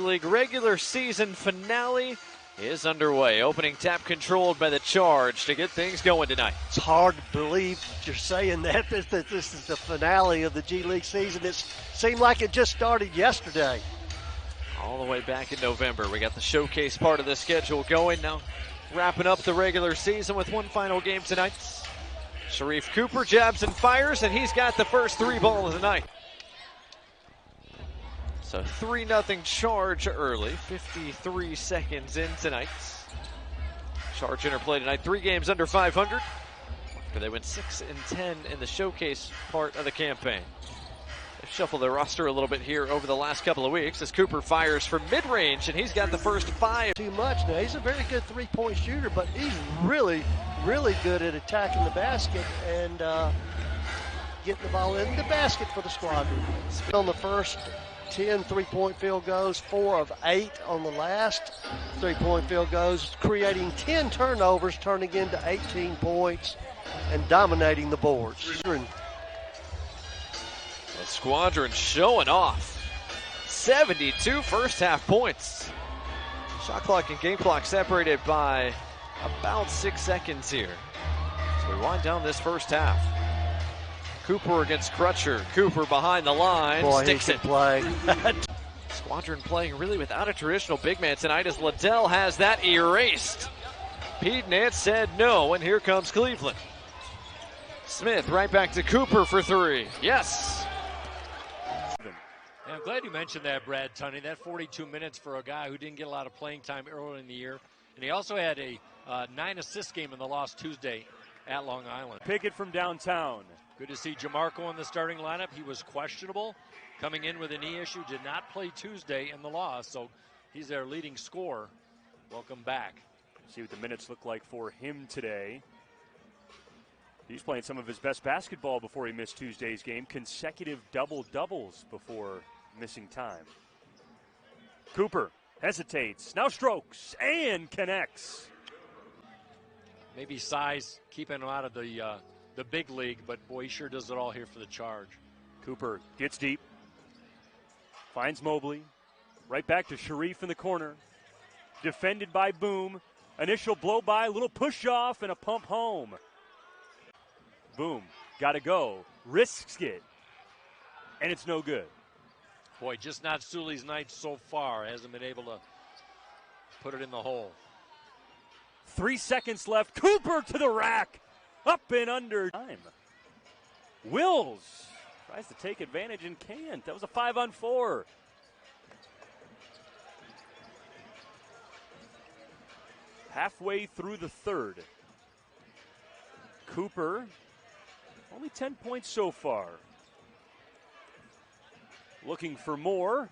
League regular season finale is underway. Opening tap controlled by the Charge to get things going tonight. It's hard to believe you're saying that this is the finale of the G League season. It seemed like it just started yesterday. All the way back in November. We got the showcase part of the schedule going now. Wrapping up the regular season with one final game tonight. Sharife Cooper jabs and fires, and he's got the first three ball of the night. So 3-0 Charge early, 53 seconds in tonight. Charge interplay tonight, 3 games under 500. But they went 6-10 in the showcase part of the campaign. They've shuffled their roster a little bit here over the last couple of weeks as Cooper fires from mid-range, and he's got the first 5. Too much now. He's a very good three-point shooter, but he's really good at attacking the basket and getting the ball in the basket for the Squadron. On the first 10 three-point field goals, 4 of 8 on the last three-point field goals, creating 10 turnovers, turning into 18 points and dominating the boards. The Squadron showing off. 72 first half points. Shot clock and game clock separated by about 6 seconds here. So we wind down this first half. Cooper against Crutcher. Cooper behind the line. Boy, sticks it. Play. Squadron playing really without a traditional big man tonight as Liddell has that erased. Pete Nance said no, and here comes Cleveland. Smith right back to Cooper for 3. Yes. And I'm glad you mentioned that, Brad Tunney. That 42 minutes for a guy who didn't get a lot of playing time early in the year. And he also had a 9-assist game in the loss Tuesday at Long Island. Pickett from downtown. Good to see Jamarco in the starting lineup. He was questionable coming in with a knee issue. Did not play Tuesday in the loss, so he's their leading scorer. Welcome back. See what the minutes look like for him today. He's playing some of his best basketball before he missed Tuesday's game. Consecutive double-doubles before missing time. Cooper hesitates, now strokes, and connects. Maybe size keeping him out of the big league, but boy, he sure does it all here for the Charge. Cooper gets deep, finds Mobley, right back to Sharife in the corner. Defended by Boom. Initial blow-by, a little push-off, and a pump home. Boom, got to go, risks it, and it's no good. Boy, just not Sully's night so far. Hasn't been able to put it in the hole. 3 seconds left. Cooper to the rack. Up and under time. Wills tries to take advantage and can't. That was a 5-on-4. Halfway through the third. Cooper, only 10 points so far. Looking for more.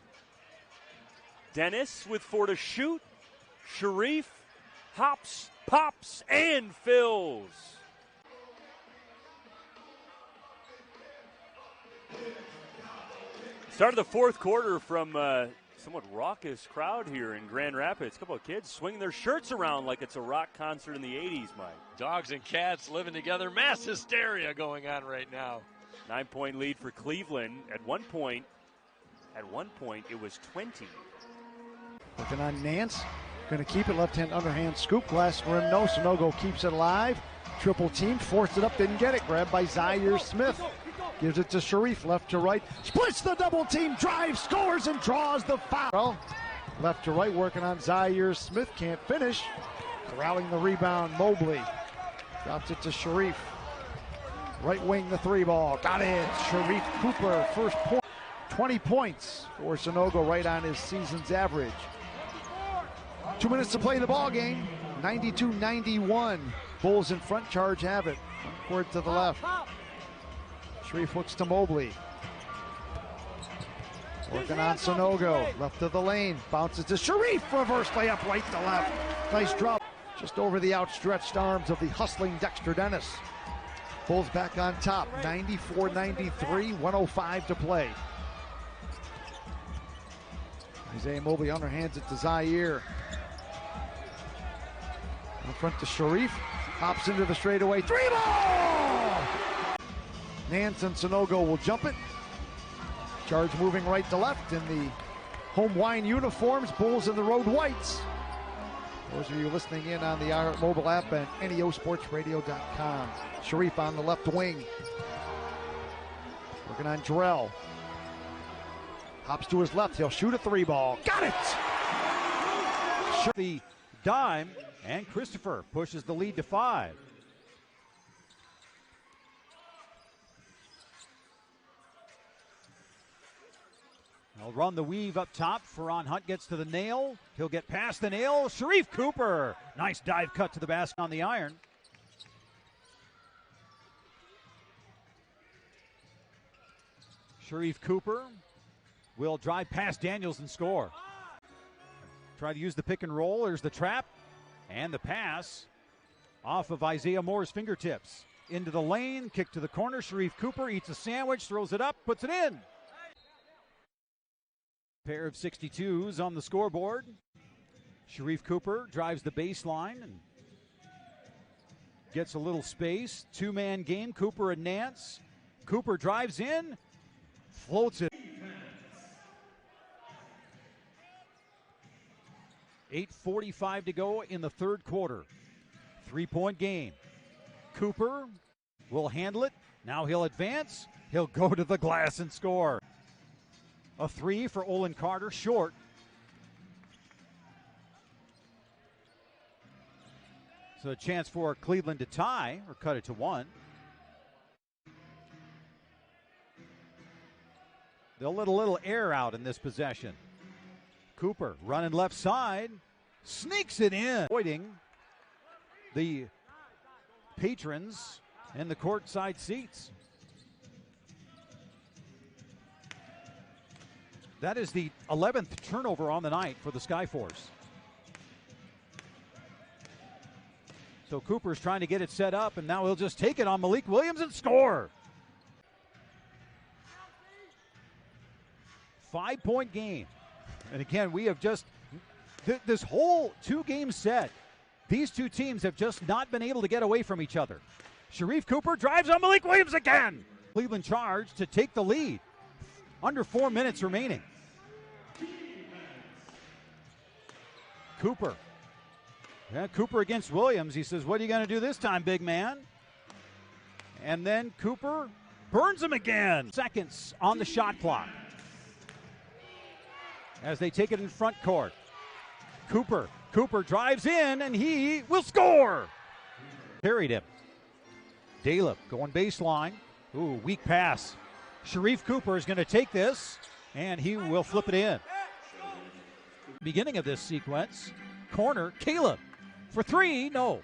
Dennis with 4 to shoot. Sharife hops, pops, and fills. Start of the fourth quarter from a somewhat raucous crowd here in Grand Rapids. A couple of kids swinging their shirts around like it's a rock concert in the 80s, Mike. Dogs and cats living together. Mass hysteria going on right now. 9-point lead for Cleveland. At one point, it was 20. Working on Nance. Going to keep it. Left-hand underhand scoop. Glass rim no. Sonogo keeps it alive. Triple team. Forced it up. Didn't get it. Grabbed by Zaire Smith. Gives it to Sharife. Left to right. Splits the double team. Drives. Scores and draws the foul. Left to right. Working on Zaire Smith. Can't finish. Corralling the rebound. Mobley. Drops it to Sharife. Right wing the 3 ball. Got it. Sharife Cooper. First point. 20 points for Sonogo, right on his season's average. 2 minutes to play the ball game. 92-91. Bulls in front. Charge have it. Court to the left. Sharife looks to Mobley. Working on Sonogo. Left of the lane. Bounces to Sharife. Reverse layup right to left. Nice drop. Just over the outstretched arms of the hustling Dexter Dennis. Bulls back on top. 94-93. 105 to play. Isaiah Mobley underhands it to Zaire. In front to Sharife. Hops into the straightaway. 3 ball! Nance and Sonogo will jump it. Charge moving right to left in the home wine uniforms, Bulls and the road whites. Those of you listening in on the iHeart mobile app and neosportsradio.com. Sharife on the left wing. Working on Drell. Hops to his left. He'll shoot a three ball. Got it! The dime, and Christopher pushes the lead to 5. They'll run the weave up top. Ferran Hunt gets to the nail. He'll get past the nail. Sharife Cooper. Nice dive cut to the basket on the iron. Sharife Cooper will drive past Daniels and score. Try to use the pick and roll. There's the trap and the pass off of Isaiah Moore's fingertips. Into the lane, kick to the corner. Sharife Cooper eats a sandwich, throws it up, puts it in. Pair of 62s on the scoreboard. Sharife Cooper drives the baseline and gets a little space. Two-man game, Cooper and Nance. Cooper drives in, floats it. 8:45 to go in the third quarter. 3-point game. Cooper will handle it. Now he'll advance. He'll go to the glass and score. A three for Olin Carter, short. So a chance for Cleveland to tie or cut it to 1. They'll let a little air out in this possession. Cooper running left side, sneaks it in, avoiding the patrons and the courtside seats. That is the 11th turnover on the night for the Skyforce. So Cooper's trying to get it set up, and now he'll just take it on Malik Williams and score. 5-point game. And again, we have just, this whole 2-game set, these two teams have just not been able to get away from each other. Sharife Cooper drives on Malik Williams again. Cleveland Charge to take the lead. Under 4 minutes remaining. Cooper. Yeah, Cooper against Williams. He says, what are you going to do this time, big man? And then Cooper burns him again. Seconds on the shot clock. As they take it in front court. Cooper drives in, and he will score. Carried him. Daleb going baseline. Ooh, weak pass. Sharife Cooper is going to take this, and he will flip it in. Beginning of this sequence, corner, Caleb. For 3, no.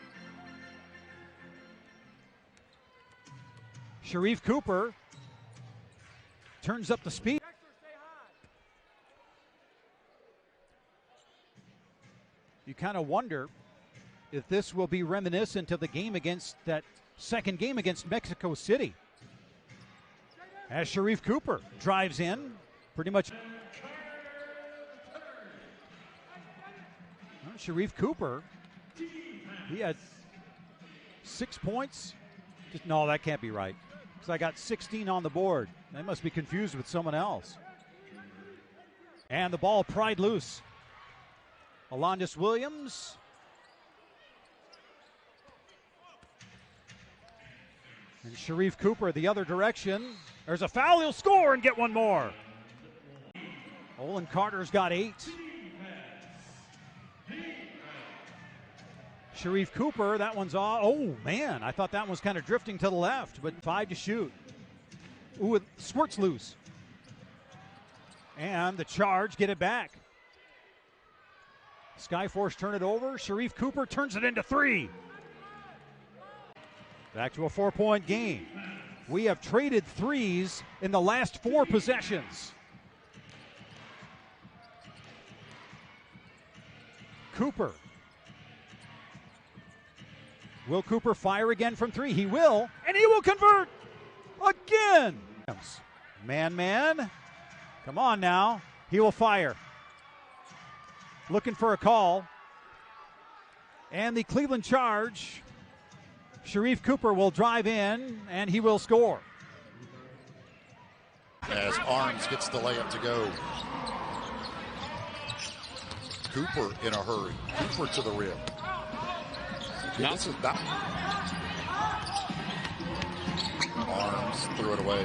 Sharife Cooper turns up the speed. You kind of wonder if this will be reminiscent of the game against that second game against Mexico City. As Sharife Cooper drives in, pretty much. Well, Sharife Cooper, he had 6 points. No, that can't be right, because I got 16 on the board. They must be confused with someone else. And the ball pried loose. Alondis Williams. And Sharife Cooper the other direction. There's a foul, he'll score and get one more. Olin Carter's got 8. Sharife Cooper, that one's off. Oh, man, I thought that one was kind of drifting to the left, but 5 to shoot. Ooh, it squirts loose. And the Charge get it back. Skyforce turn it over. Sharife Cooper turns it into 3. Back to a 4-point game. We have traded threes in the last 4 possessions. Cooper. Will Cooper fire again from 3? He will, and he will convert again. Man. Come on now. He will fire. Looking for a call. And the Cleveland Charge, Sharife Cooper will drive in, and he will score. As Arms gets the layup to go. Cooper in a hurry. Cooper to the rim. Yeah, this is not. Arms, threw it away.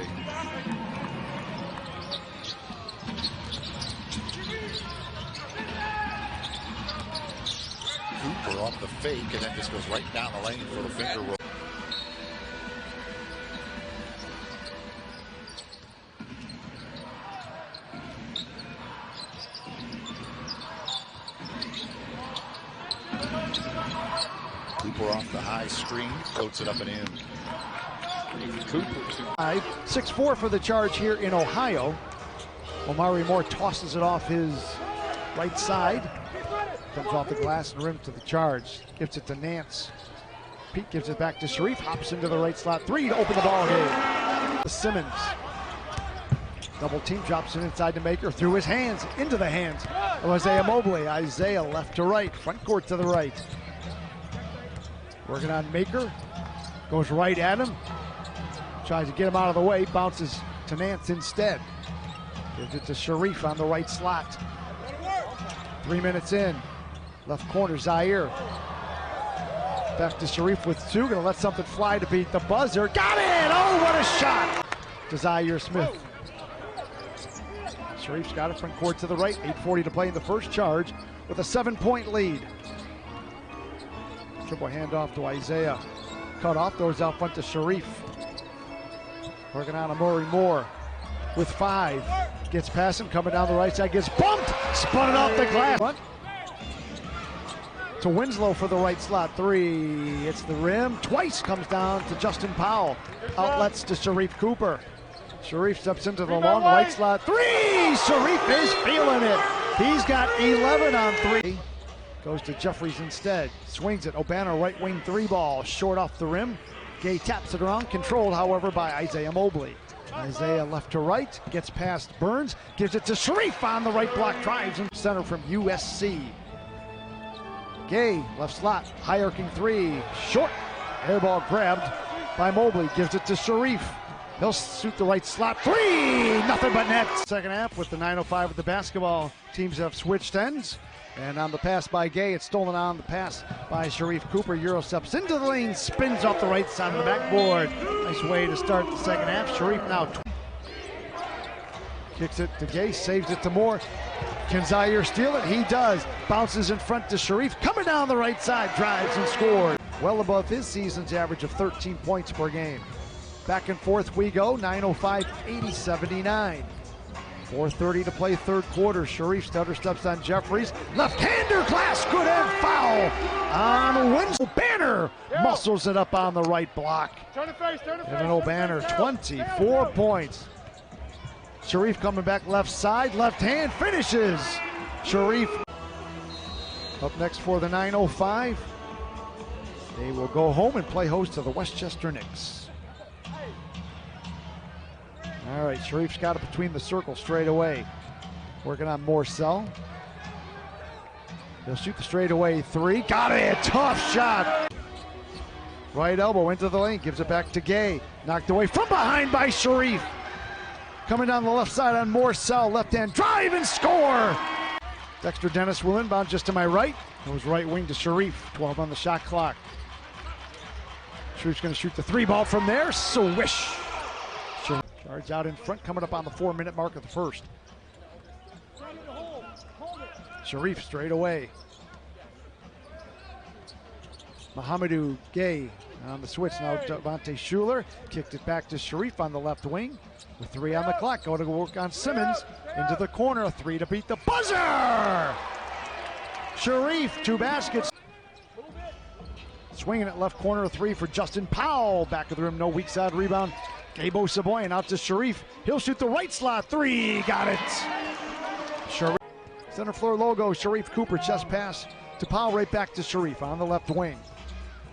Cooper off the fake and then just goes right down the lane for the finger roll. Cooper off the high screen, floats it up and in. Cooper. 6-4 for the Charge here in Ohio. Omari Moore tosses it off his right side. Comes off the glass and rim to the Charge. Gives it to Nance. Pete gives it back to Sharife. Hops into the right slot. 3 to open the ball game. Simmons. Double team, drops it inside to Maker. Through his hands, into the hands of Isaiah Mobley. Isaiah left to right, front court to the right. Working on Maker. Goes right at him. Tries to get him out of the way. Bounces to Nance instead. Gives it to Sharife on the right slot. 3 minutes in. Left corner, Zaire. Back to Sharife with 2. Gonna let something fly to beat the buzzer. Got it! Oh, what a shot! To Zaire Smith. Sharife's got it front court to the right. 8:40 to play in the first. Charge with a 7-point lead. Triple handoff to Isaiah. Cut off, throws out front to Sharife. Working on Omari Moore with 5. Gets past him, coming down the right side, gets bumped, spun it off the glass. To Winslow for the right slot. 3, it's the rim. Twice comes down to Justin Powell. Outlets to Sharife Cooper. Sharife steps into the long right slot. 3, Sharife is feeling it. He's got 11 on 3. Goes to Jeffries instead. Swings it. Obana right wing 3 ball. Short off the rim. Gay taps it around. Controlled, however, by Isaiah Mobley. Isaiah left to right. Gets past Burns. Gives it to Sharife on the right block. Drives in center from USC. Gay left slot. High arcing 3. Short. Air ball grabbed by Mobley. Gives it to Sharife. He'll shoot the right slot. 3. Nothing but net. Second half with the 9:05 with the basketball. Teams have switched ends. And on the pass by Gay, it's stolen on the pass by Sharife Cooper. Euro steps into the lane, spins off the right side of the backboard. Nice way to start the second half. Sharife now kicks it to Gay, saves it to Moore. Can Zaire steal it? He does. Bounces in front to Sharife, coming down the right side, drives and scores. Well above his season's average of 13 points per game. Back and forth we go, 9:05, 80-79. 4:30 to play third quarter. Sharife stutter steps on Jeffries. Left-hander glass, good and foul on Winslow. Banner muscles it up on the right block. Evan O'Banner, 24 points. Sharife coming back left side, left hand, finishes. Sharife up next for the 9:05. They will go home and play host to the Westchester Knicks. All right, Sharife's got it between the circles straight away. Working on Morcell. He'll shoot the straightaway 3. Got it! Tough shot! Right elbow into the lane, gives it back to Gay. Knocked away from behind by Sharife. Coming down the left side on Morcell. Left hand drive and score! Dexter Dennis will inbound just to my right. Goes right wing to Sharife. 12 on the shot clock. Sharife's going to shoot the 3 ball from there. Swish! Charge out in front, coming up on the 4-minute mark of the first. Sharife straight away. Mohamedou Gay on the switch. Now Devontae Schuler kicked it back to Sharife on the left wing. With 3 on the clock, going to work on Simmons. Into the corner, a 3 to beat the buzzer! Sharife, 2 baskets. Swinging it left corner, a 3 for Justin Powell. Back of the rim, no weak side rebound. Gabo Saboyan out to Sharife. He'll shoot the right slot 3. Got it. Sharife. Center floor logo. Sharife Cooper chest pass to Powell, right back to Sharife on the left wing.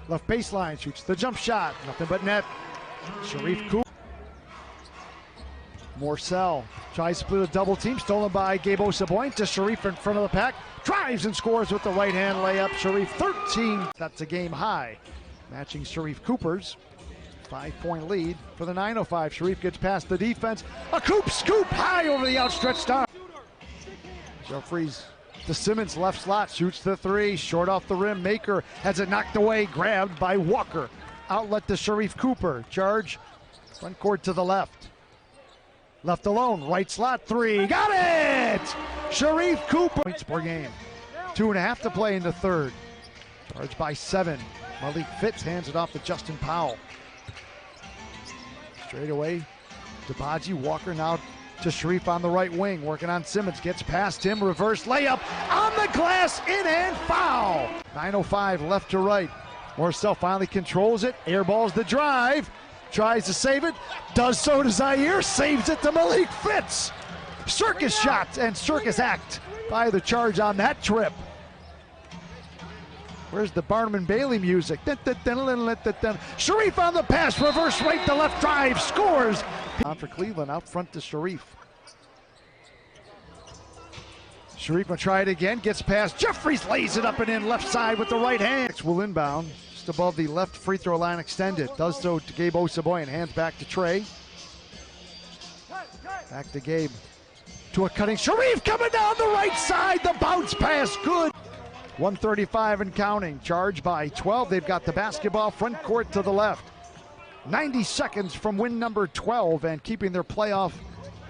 Left baseline, shoots the jump shot. Nothing but net. Sharife Cooper. Morcell tries to split a double team. Stolen by Gabo Saboyan to Sharife in front of the pack. Drives and scores with the right hand layup. Sharife 13. That's a game high. Matching Sharife Cooper's 5-point lead for the 9:05. Sharife gets past the defense. A scoop high over the outstretched arm. Jeffries to Simmons, left slot, shoots the three, short off the rim. Maker has it knocked away, grabbed by Walker. Outlet to Sharife Cooper. Charge, front court to the left. Left alone, right slot, three. Got it! Sharife Cooper. Points per game. 2.5 to play in the third. Charge by 7. Malik Fitz hands it off to Justin Powell. Straight away to Baji. Walker now to Sharife on the right wing. Working on Simmons. Gets past him. Reverse layup on the glass. In and foul. 9:05 left to right. Morcell finally controls it. Airballs the drive. Tries to save it. Does so to Zaire. Saves it to Malik Fitz. Circus shot and circus act by the Charge on that trip. Where's the Barnum and Bailey music? Sharife on the pass, reverse right to left drive, scores. On for Cleveland, out front to Sharife. Sharife will try it again, gets past Jeffries, lays it up and in left side with the right hand. Will inbound, just above the left free throw line extended. Does so to Gabe Osaboyan, hands back to Trey. Back to Gabe. To a cutting Sharife coming down the right side, the bounce pass, good. 135 and counting, Charge by 12. They've got the basketball front court to the left. 90 seconds from win number 12 and keeping their playoff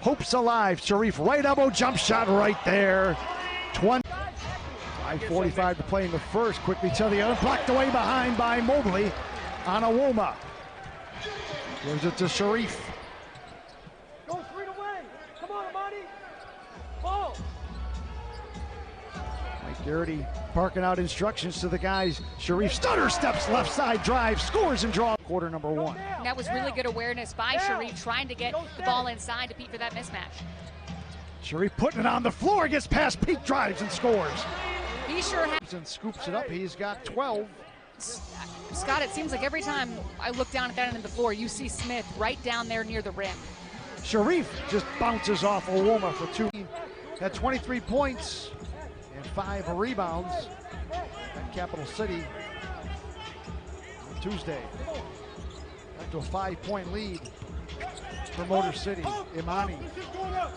hopes alive. Sharife right elbow jump shot right there. 5:45 to play in the first. Quickly to the other, blocked away behind by Mobley on Awoma. Gives it to Sharife. Go straight away. Come on, Amani. Ball. Mike Garrity barking out instructions to the guys. Sharife stutter steps left side drive, scores and draws. Quarter number 1. That was really good awareness by Sharife, trying to get the ball inside to beat for that mismatch. Sharife putting it on the floor, gets past Pete, drives and scores. He sure has. And scoops it up. He's got 12. Scott, it seems like every time I look down at that end of the floor, you see Smith right down there near the rim. Sharife just bounces off Awoma for 2. Had 23 points and 5 rebounds at Capital City on Tuesday. Back to a 5-point lead for Motor City. Imani out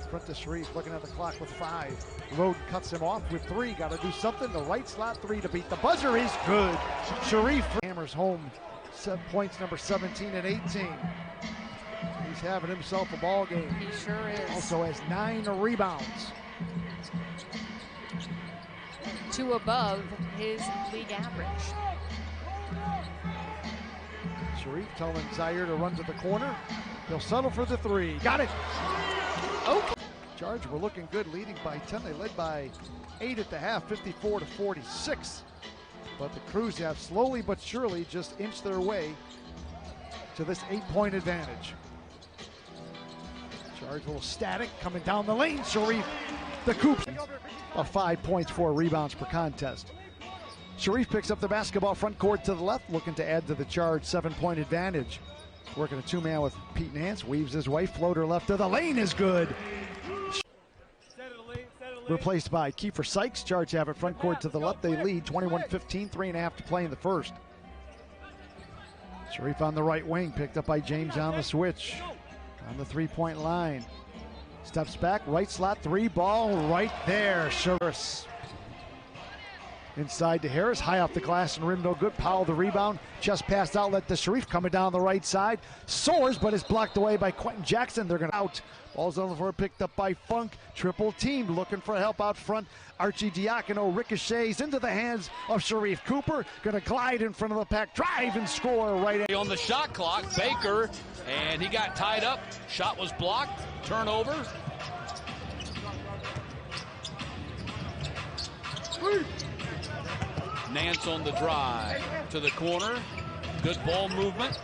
front to Sharife, looking at the clock with 5. Roden cuts him off with 3. Got to do something. The right slot 3 to beat the buzzer is good. Sharife hammers home 7 points, number 17 and 18. He's having himself a ball game. He sure is. Also has 9 rebounds. 2 above his league average. Sharife telling Zaire to run to the corner. They'll settle for the 3. Got it. Okay. Charge were looking good, leading by 10. They led by 8 at the half, 54-46. But the Crews have slowly but surely just inched their way to this 8-point advantage. Charge a little static, coming down the lane. Sharife, the Coups, 5 points, 4 rebounds per contest. Sharife picks up the basketball front court to the left, looking to add to the Charge 7-point advantage. Working a 2-man with Pete Nance, weaves his way, floater left to the lane is good. Replaced by Kiefer Sykes. Charge have it front court to the left. They lead 21-15, 3.5 to play in the first. Sharife on the right wing, picked up by James on the switch. On the 3-point line. Steps back, right slot 3, ball right there. Sharife. Inside to Harris, high off the glass and rim, no good. Powell the rebound, chest pass outlet to Sharife, coming down the right side. Soars, but is blocked away by Quentin Jackson. They're going to out. Ball's on the floor, picked up by Funk. Triple teamed, looking for help out front. Archie Diacono ricochets into the hands of Sharife Cooper. Going to glide in front of the pack, drive and score right on the shot clock. Baker, and he got tied up. Shot was blocked. Turnover. Nance on the drive to the corner. Good ball movement.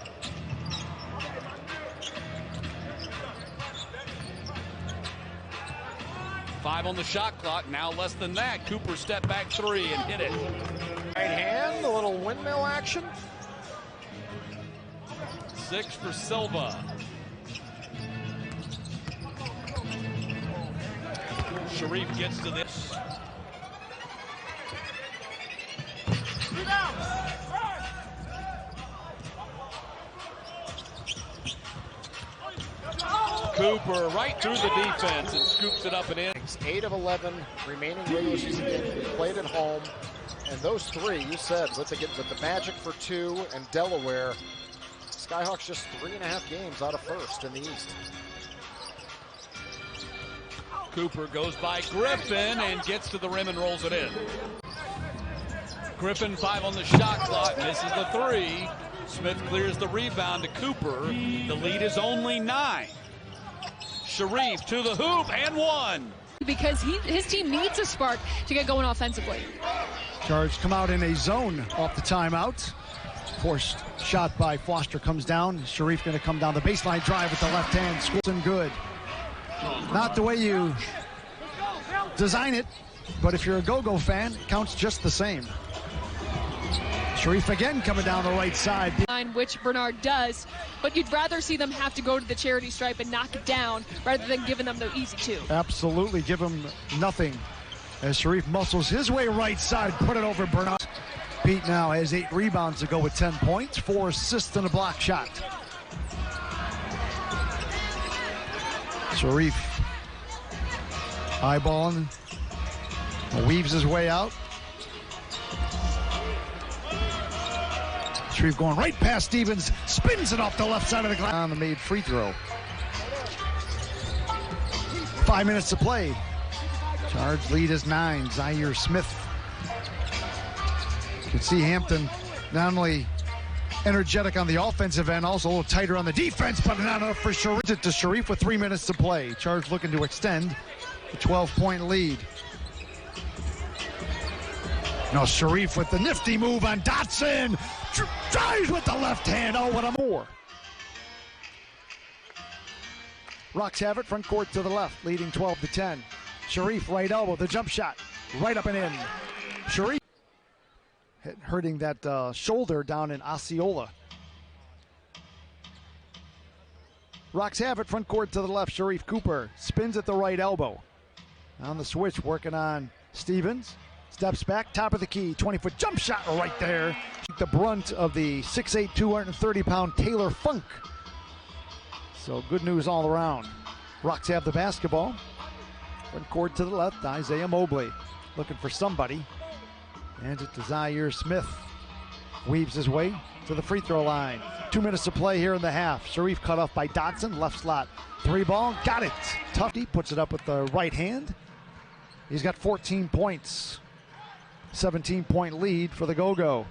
Five on the shot clock, now less than that. Cooper step back 3 and hit it. Right hand, a little windmill action. 6 for Silva. Sharife gets to this. Cooper right through the defense and scoops it up and in. 8 of 11 remaining regular season games played at home. And those three, you said, with the Magic for 2 and Delaware, Skyhawks just 3.5 games out of first in the East. Cooper goes by Griffin and gets to the rim and rolls it in. Griffin 5 on the shot clock, misses the 3. Smith clears the rebound to Cooper. The lead is only 9. Sharife to the hoop and 1. Because his team needs a spark to get going offensively. Charge come out in a zone off the timeout. Forced shot by Foster comes down. Sharife going to come down the baseline drive with the left hand. Scores and good. Not the way you design it, but if you're a go-go fan, it counts just the same. Sharife again coming down the right side. Which Bernard does, but you'd rather see them have to go to the charity stripe and knock it down rather than giving them the easy 2. Absolutely, give him nothing. As Sharife muscles his way right side, put it over Bernard. Pete now has 8 rebounds to go with 10 points, 4 assists and a block shot. Sharife eyeballing, weaves his way out. Sharife going right past Stevens, spins it off the left side of the glass on the made free throw. 5 minutes to play. Charge lead is 9. Zaire Smith. You can see Hampton not only energetic on the offensive end, also a little tighter on the defense, but not enough for Sharife. To Sharife with 3 minutes to play. Charge looking to extend the 12-point lead. Now Sharife with the nifty move on Dotson. Drives with the left hand. Oh, what a more. Rocks have it, front court to the left, leading 12-10. Sharife right elbow, the jump shot, right up and in. Sharife hurting that shoulder down in Osceola. Rocks have it, front court to the left. Sharife Cooper spins at the right elbow. On the switch, working on Stevens. Steps back, top of the key, 20-foot jump shot right there. The brunt of the 6'8", 230-pound Taylor Funk. So good news all around. Rocks have the basketball. Front court to the left, Isaiah Mobley looking for somebody. Hands it to Zaire Smith. Weaves his way to the free throw line. 2 minutes to play here in the half. Sharife cut off by Dotson, left slot. 3 ball, got it. Tufty puts it up with the right hand. He's got 14 points. 17-point lead for the Go-Go.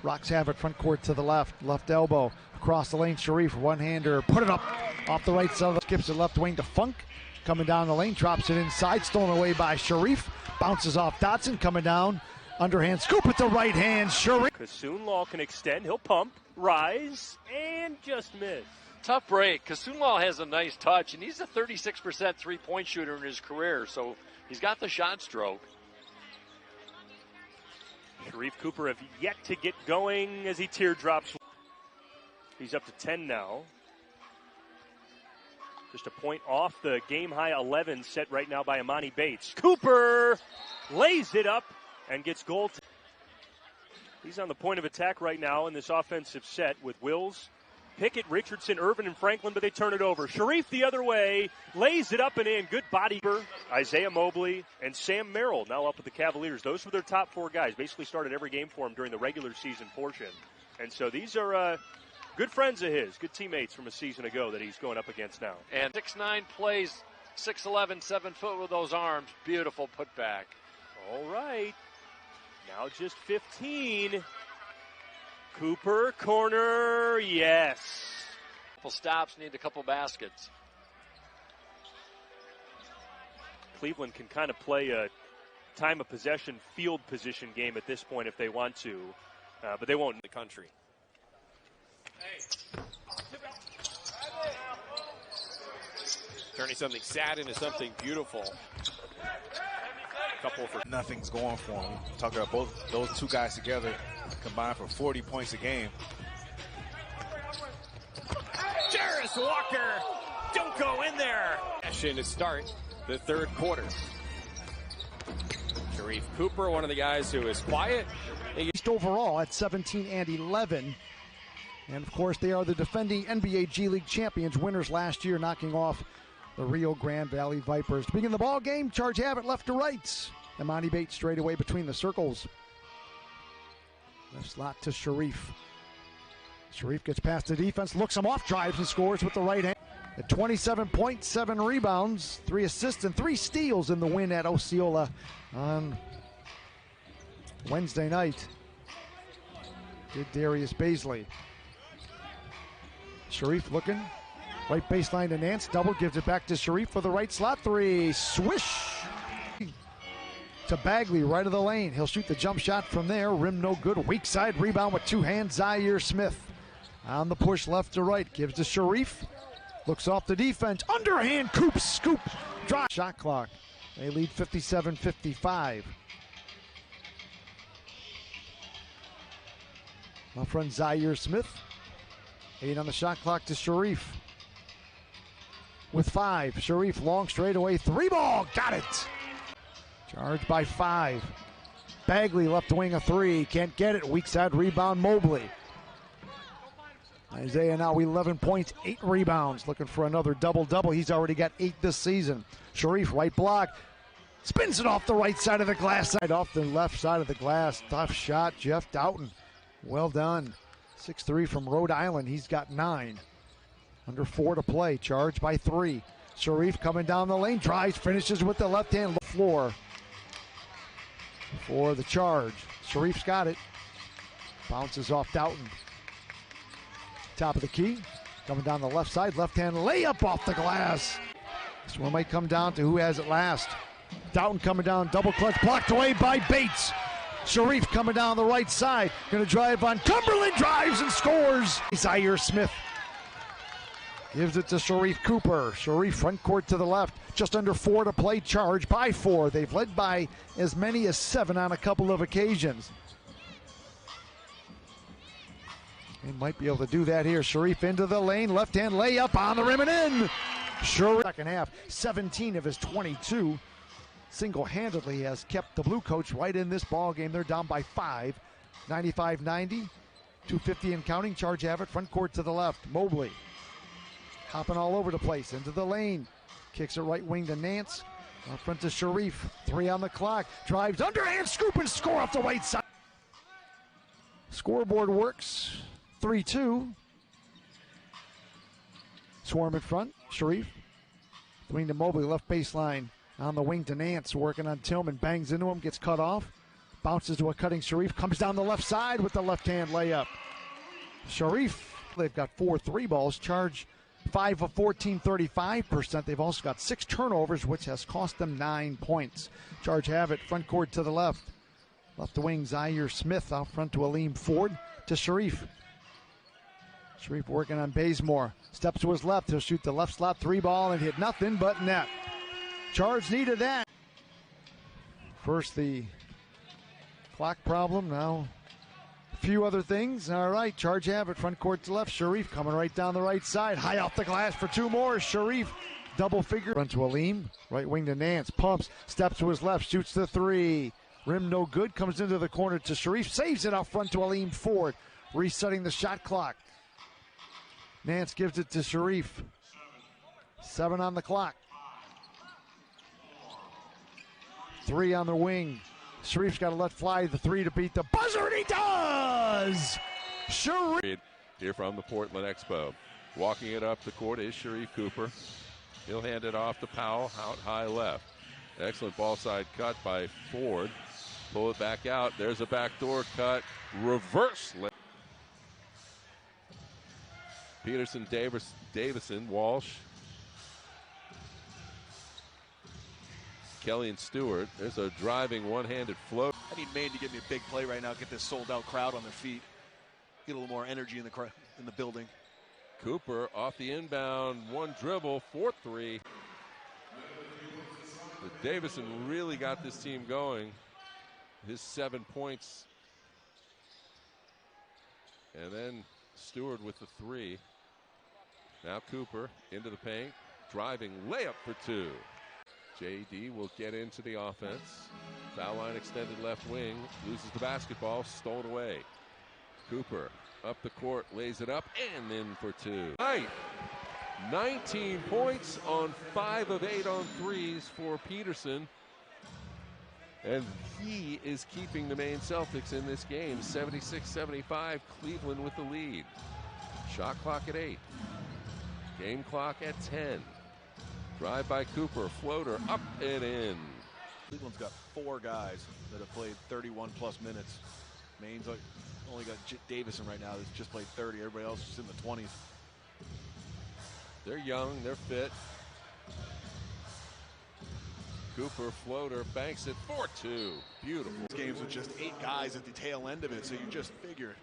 Rocks have it, front court to the left. Left elbow, across the lane. Sharife, one-hander, put it up off the right side. Skips it left wing to Funk. Coming down the lane, drops it inside, stolen away by Sharife. Bounces off Dotson, coming down. Underhand scoop with the right hand, Sharife. Kasunlaw can extend, he'll pump, rise, and just miss. Tough break. Kasunlaw has a nice touch, and he's a 36% three-point shooter in his career, so he's got the shot stroke. Sharife Cooper have yet to get going as he teardrops. He's up to 10 now. Just a point off the game-high 11 set right now by Amani Bates. Cooper lays it up and gets goal. He's on the point of attack right now in this offensive set with Wills, Pickett, Richardson, Irvin, and Franklin, but they turn it over. Sharife the other way, lays it up and in. Good body. Isaiah Mobley and Sam Merrill now up with the Cavaliers. Those were their top 4 guys. Basically started every game for him during the regular season portion. And so these are good friends of his, good teammates from a season ago that he's going up against now. And 6'9" plays 6'11", 7 foot with those arms. Beautiful putback. All right. Now just 15. Cooper, corner, yes. Couple stops, need a couple baskets. Cleveland can kind of play a time of possession, field position game at this point if they want to, but they won't in the country. Turning something sad into something beautiful. Couple for nothing's going for him. Talking about both those 2 guys together combined for 40 points a game. Jarris Walker, don't go in there. To start the 3rd quarter. Sharife Cooper, one of the guys who is quiet. Overall at 17 and 11. And of course they are the defending NBA G League champions, winners last year, knocking off the Rio Grande Valley Vipers. To begin the ball game, Charge have it left to right. Imani Bates straight away between the circles. Left slot to Sharife. Sharife gets past the defense, looks him off, drives and scores with the right hand. At 27 points, 7 rebounds, 3 assists, and 3 steals in the win at Osceola on Wednesday night. Did Darius Baisley. Sharife looking. Right baseline to Nance. Double, gives it back to Sharife for the right slot. 3. Swish! To Bagley, right of the lane. He'll shoot the jump shot from there. Rim no good. Weak side rebound with 2 hands. Zaire Smith on the push left to right. Gives to Sharife. Looks off the defense. Underhand, scoop, drop. Shot clock. They lead 57-55. My friend Zaire Smith. 8 on the shot clock to Sharife. With 5. Sharife long straightaway 3 ball. Got it. Charged by 5. Bagley left wing a 3. Can't get it. Weak side rebound Mobley. Isaiah now 11 points, 8 rebounds. Looking for another double-double. He's already got 8 this season. Sharife right block. Spins it off the right side of the glass. Off the left side of the glass. Tough shot, Jeff Doughton. Well done. 6'3" from Rhode Island. He's got 9. Under 4 to play. Charged by 3. Sharife coming down the lane. Drives, finishes with the left hand floor. For the charge. Sharife's got it. Bounces off Doughton. Top of the key. Coming down the left side. Left hand layup off the glass. This one might come down to who has it last. Doughton coming down. Double clutch. Blocked away by Bates. Sharife coming down the right side. Going to drive on Cumberland. Drives and scores. Zaire Smith gives it to Sharife Cooper. Sharife front court to the left. Just under 4 to play. Charge by 4. They've led by as many as 7 on a couple of occasions. They might be able to do that here. Sharife into the lane. Left hand layup on the rim and in. Sharife, second half, 17 of his 22. Single-handedly has kept the Blue Coats right in this ball game. They're down by 5. 95-90. 2:50 and counting. Charge have it. Front court to the left. Mobley hopping all over the place. Into the lane. Kicks it right wing to Nance. Up front to Sharife. 3 on the clock. Drives underhand. Scoop and score off the right side. Scoreboard works. 3-2. Swarm in front. Sharife. Wing to Mobley. Left baseline. On the wing to Nance. Working on Tillman. Bangs into him. Gets cut off. Bounces to a cutting Sharife. Comes down the left side with the left hand layup. Sharife. They've got 4 3 balls. Charge 5 of 14, 35%. They've also got 6 turnovers, which has cost them 9 points. Charge have it. Front court to the left. Left wing Zaire Smith. Out front to Aleem Ford. To Sharife. Sharife working on Bazemore. Steps to his left. He'll shoot the left slot 3 ball and hit nothing but net. Charge needed that. First the clock problem. Now a few other things. All right. Charge have it. Front court to left. Sharife coming right down the right side. High off the glass for 2 more. Sharife double figure. Run to Aleem. Right wing to Nance. Pumps. Steps to his left. Shoots the 3. Rim no good. Comes into the corner to Sharife. Saves it out front to Aleem Ford. Resetting the shot clock. Nance gives it to Sharife. 7 on the clock. 3 on the wing. Sharife's got to let fly the 3 to beat the buzzer, and he does! Sharife. Here from the Portland Expo. Walking it up the court is Sharife Cooper. He'll hand it off to Powell, out high left. Excellent ball side cut by Ford. Pull it back out. There's a backdoor cut. Reverse. Peterson, Davison, Walsh. Kelly and Stewart. There's a driving one-handed float. I need Maine to give me a big play right now. Get this sold-out crowd on their feet. Get a little more energy in the building. Cooper off the inbound. 1 dribble. 4-3. But Davison really got this team going. His 7 points. And then Stewart with the 3. Now Cooper into the paint. Driving layup for 2. JD will get into the offense. Foul line extended left wing. Loses the basketball. Stolen away. Cooper up the court. Lays it up and in for 2. Right. 19 points on 5 of 8 on threes for Peterson. And he is keeping the Maine Celtics in this game. 76-75, Cleveland with the lead. Shot clock at 8. Game clock at 10. Drive by Cooper, floater up and in. Cleveland's got 4 guys that have played 31-plus minutes. Maine's only got Davison right now that's just played 30. Everybody else is in the 20s. They're young, they're fit. Cooper, floater, banks it 4-2. Beautiful. This game's with just 8 guys at the tail end of it, so you just figure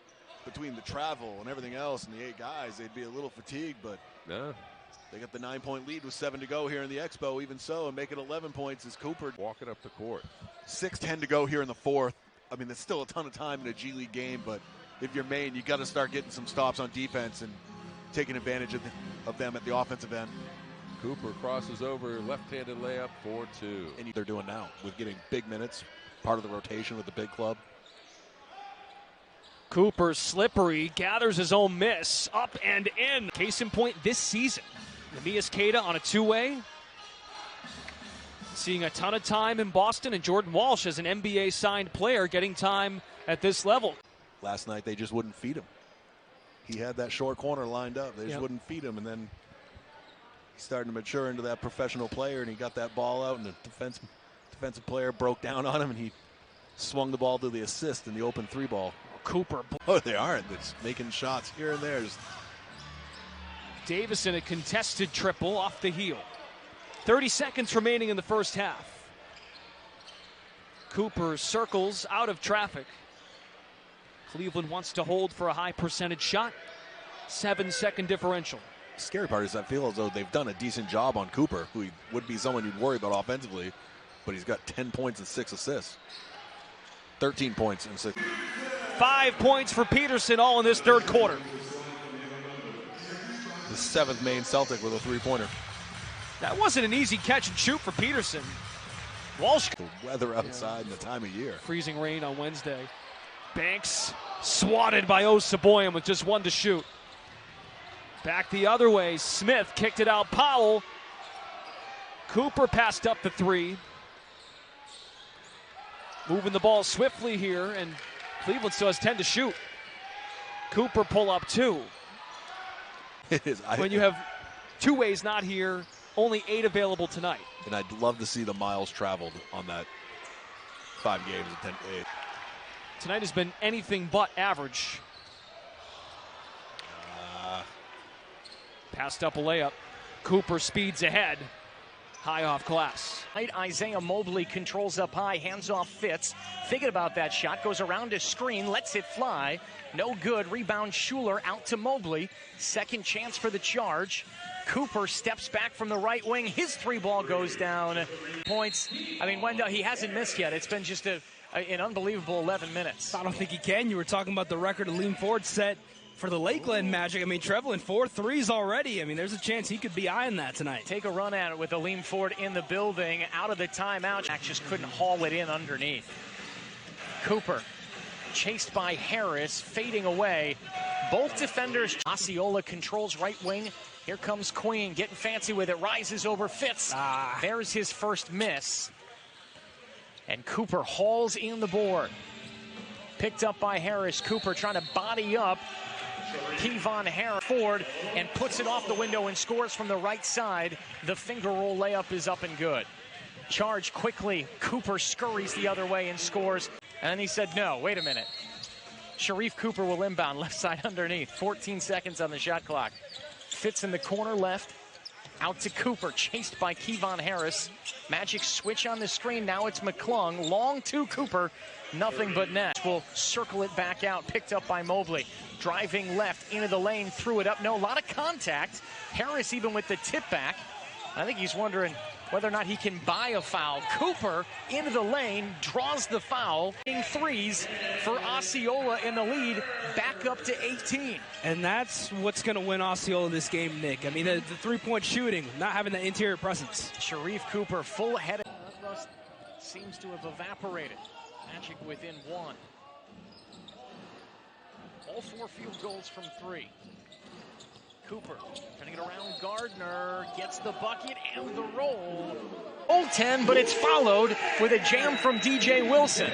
between the travel and everything else and the 8 guys, they'd be a little fatigued, but yeah. They got the 9-point lead with 7 to go here in the Expo. Even so, and make it 11 points is Cooper. Walking up the court. 6:10 to go here in the 4th. I mean, there's still a ton of time in a G League game, but if you're Maine, you got to start getting some stops on defense and taking advantage of them at the offensive end. Cooper crosses over, left-handed layup, 4-2. And they're doing now with getting big minutes, part of the rotation with the big club. Cooper, slippery, gathers his own miss, up and in. Case in point this season. Namias Keita on a two-way. Seeing a ton of time in Boston, and Jordan Walsh as an NBA-signed player getting time at this level. Last night they just wouldn't feed him. He had that short corner lined up. They just wouldn't feed him, and then he's starting to mature into that professional player, and he got that ball out, and the defensive player broke down on him, and he swung the ball to the assist in the open 3 ball. Cooper. Oh, they aren't. It's making shots here and there. Davison, a contested triple off the heel. 30 seconds remaining in the first half. Cooper circles out of traffic. Cleveland wants to hold for a high percentage shot. 7-second differential. The scary part is I feel as though they've done a decent job on Cooper, who would be someone you'd worry about offensively, but he's got 10 points and 6 assists. 13 points and 6. 5 points for Peterson, all in this third quarter. The 7th Maine Celtic with a 3-pointer. That wasn't an easy catch and shoot for Peterson. Walsh. The weather outside and the time of year. Freezing rain on Wednesday. Banks swatted by Osaboyan with just 1 to shoot. Back the other way. Smith kicked it out. Powell. Cooper passed up the 3. Moving the ball swiftly here, and Cleveland still has 10 to shoot. Cooper pull up 2. It is. When you have 2 ways not here, only 8 available tonight. And I'd love to see the miles traveled on that 5 games at 10-8. Tonight has been anything but average. Passed up a layup. Cooper speeds ahead. High off glass. Isaiah Mobley controls up high, hands off Fitz. Thinking about that shot, goes around his screen, lets it fly. No good. Rebound Schuler out to Mobley. Second chance for the Charge. Cooper steps back from the right wing. His 3-ball goes down. Points. I mean, Wendell, he hasn't missed yet. It's been just an unbelievable 11 minutes. I don't think he can. You were talking about the record of lean forward set for the Lakeland Magic. I mean, Trevelyan 4 threes already. I mean, there's a chance he could be eyeing that tonight. Take a run at it with the lean forward in the building. Out of the timeout. Jack just couldn't haul it in underneath. Cooper chased by Harris, fading away. Both defenders. Osceola controls right wing. Here comes Queen, getting fancy with it. Rises over Fitz. There's his first miss. And Cooper hauls in the board. Picked up by Harris. Cooper trying to body up Kevon Harris forward and puts it off the window and scores from the right side. The finger roll layup is up and good. Charge quickly. Cooper scurries the other way and scores. And then he said, no, wait a minute. Sharife Cooper will inbound left side underneath. 14 seconds on the shot clock. Fits in the corner left. Out to Cooper, chased by Kevon Harris. Magic switch on the screen. Now it's McClung. Long to Cooper. Nothing but net. Will circle it back out. Picked up by Mobley. Driving left into the lane. Threw it up. No, a lot of contact. Harris even with the tip back. I think he's wondering whether or not he can buy a foul. Cooper into the lane. Draws the foul. Threes for Osceola in the lead. Back up to 18. And that's what's going to win Osceola this game, Nick. I mean, the 3-point shooting, not having the interior presence. Sharife Cooper full headed. Rust seems to have evaporated. Magic within 1. All 4 field goals from 3. Cooper turning it around. Gardner gets the bucket and the roll. 0-10, but it's followed with a jam from DJ Wilson.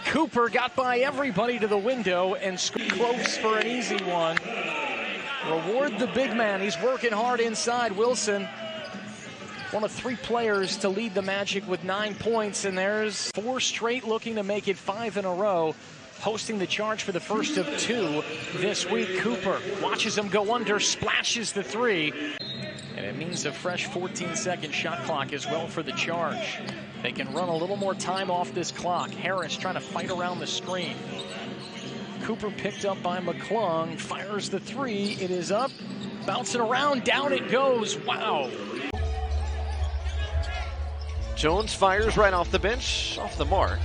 Cooper got by everybody to the window and close for an easy one. Reward the big man. He's working hard inside. Wilson, one of 3 players to lead the Magic with 9 points, and there's 4 straight looking to make it 5 in a row. Hosting the charge for the first of 2 this week. Cooper watches him go under, splashes the 3. And it means a fresh 14-second shot clock as well for the charge. They can run a little more time off this clock. Harris trying to fight around the screen. Cooper picked up by McClung, fires the 3. It is up, bouncing around, down it goes. Wow. Jones fires right off the bench, off the mark.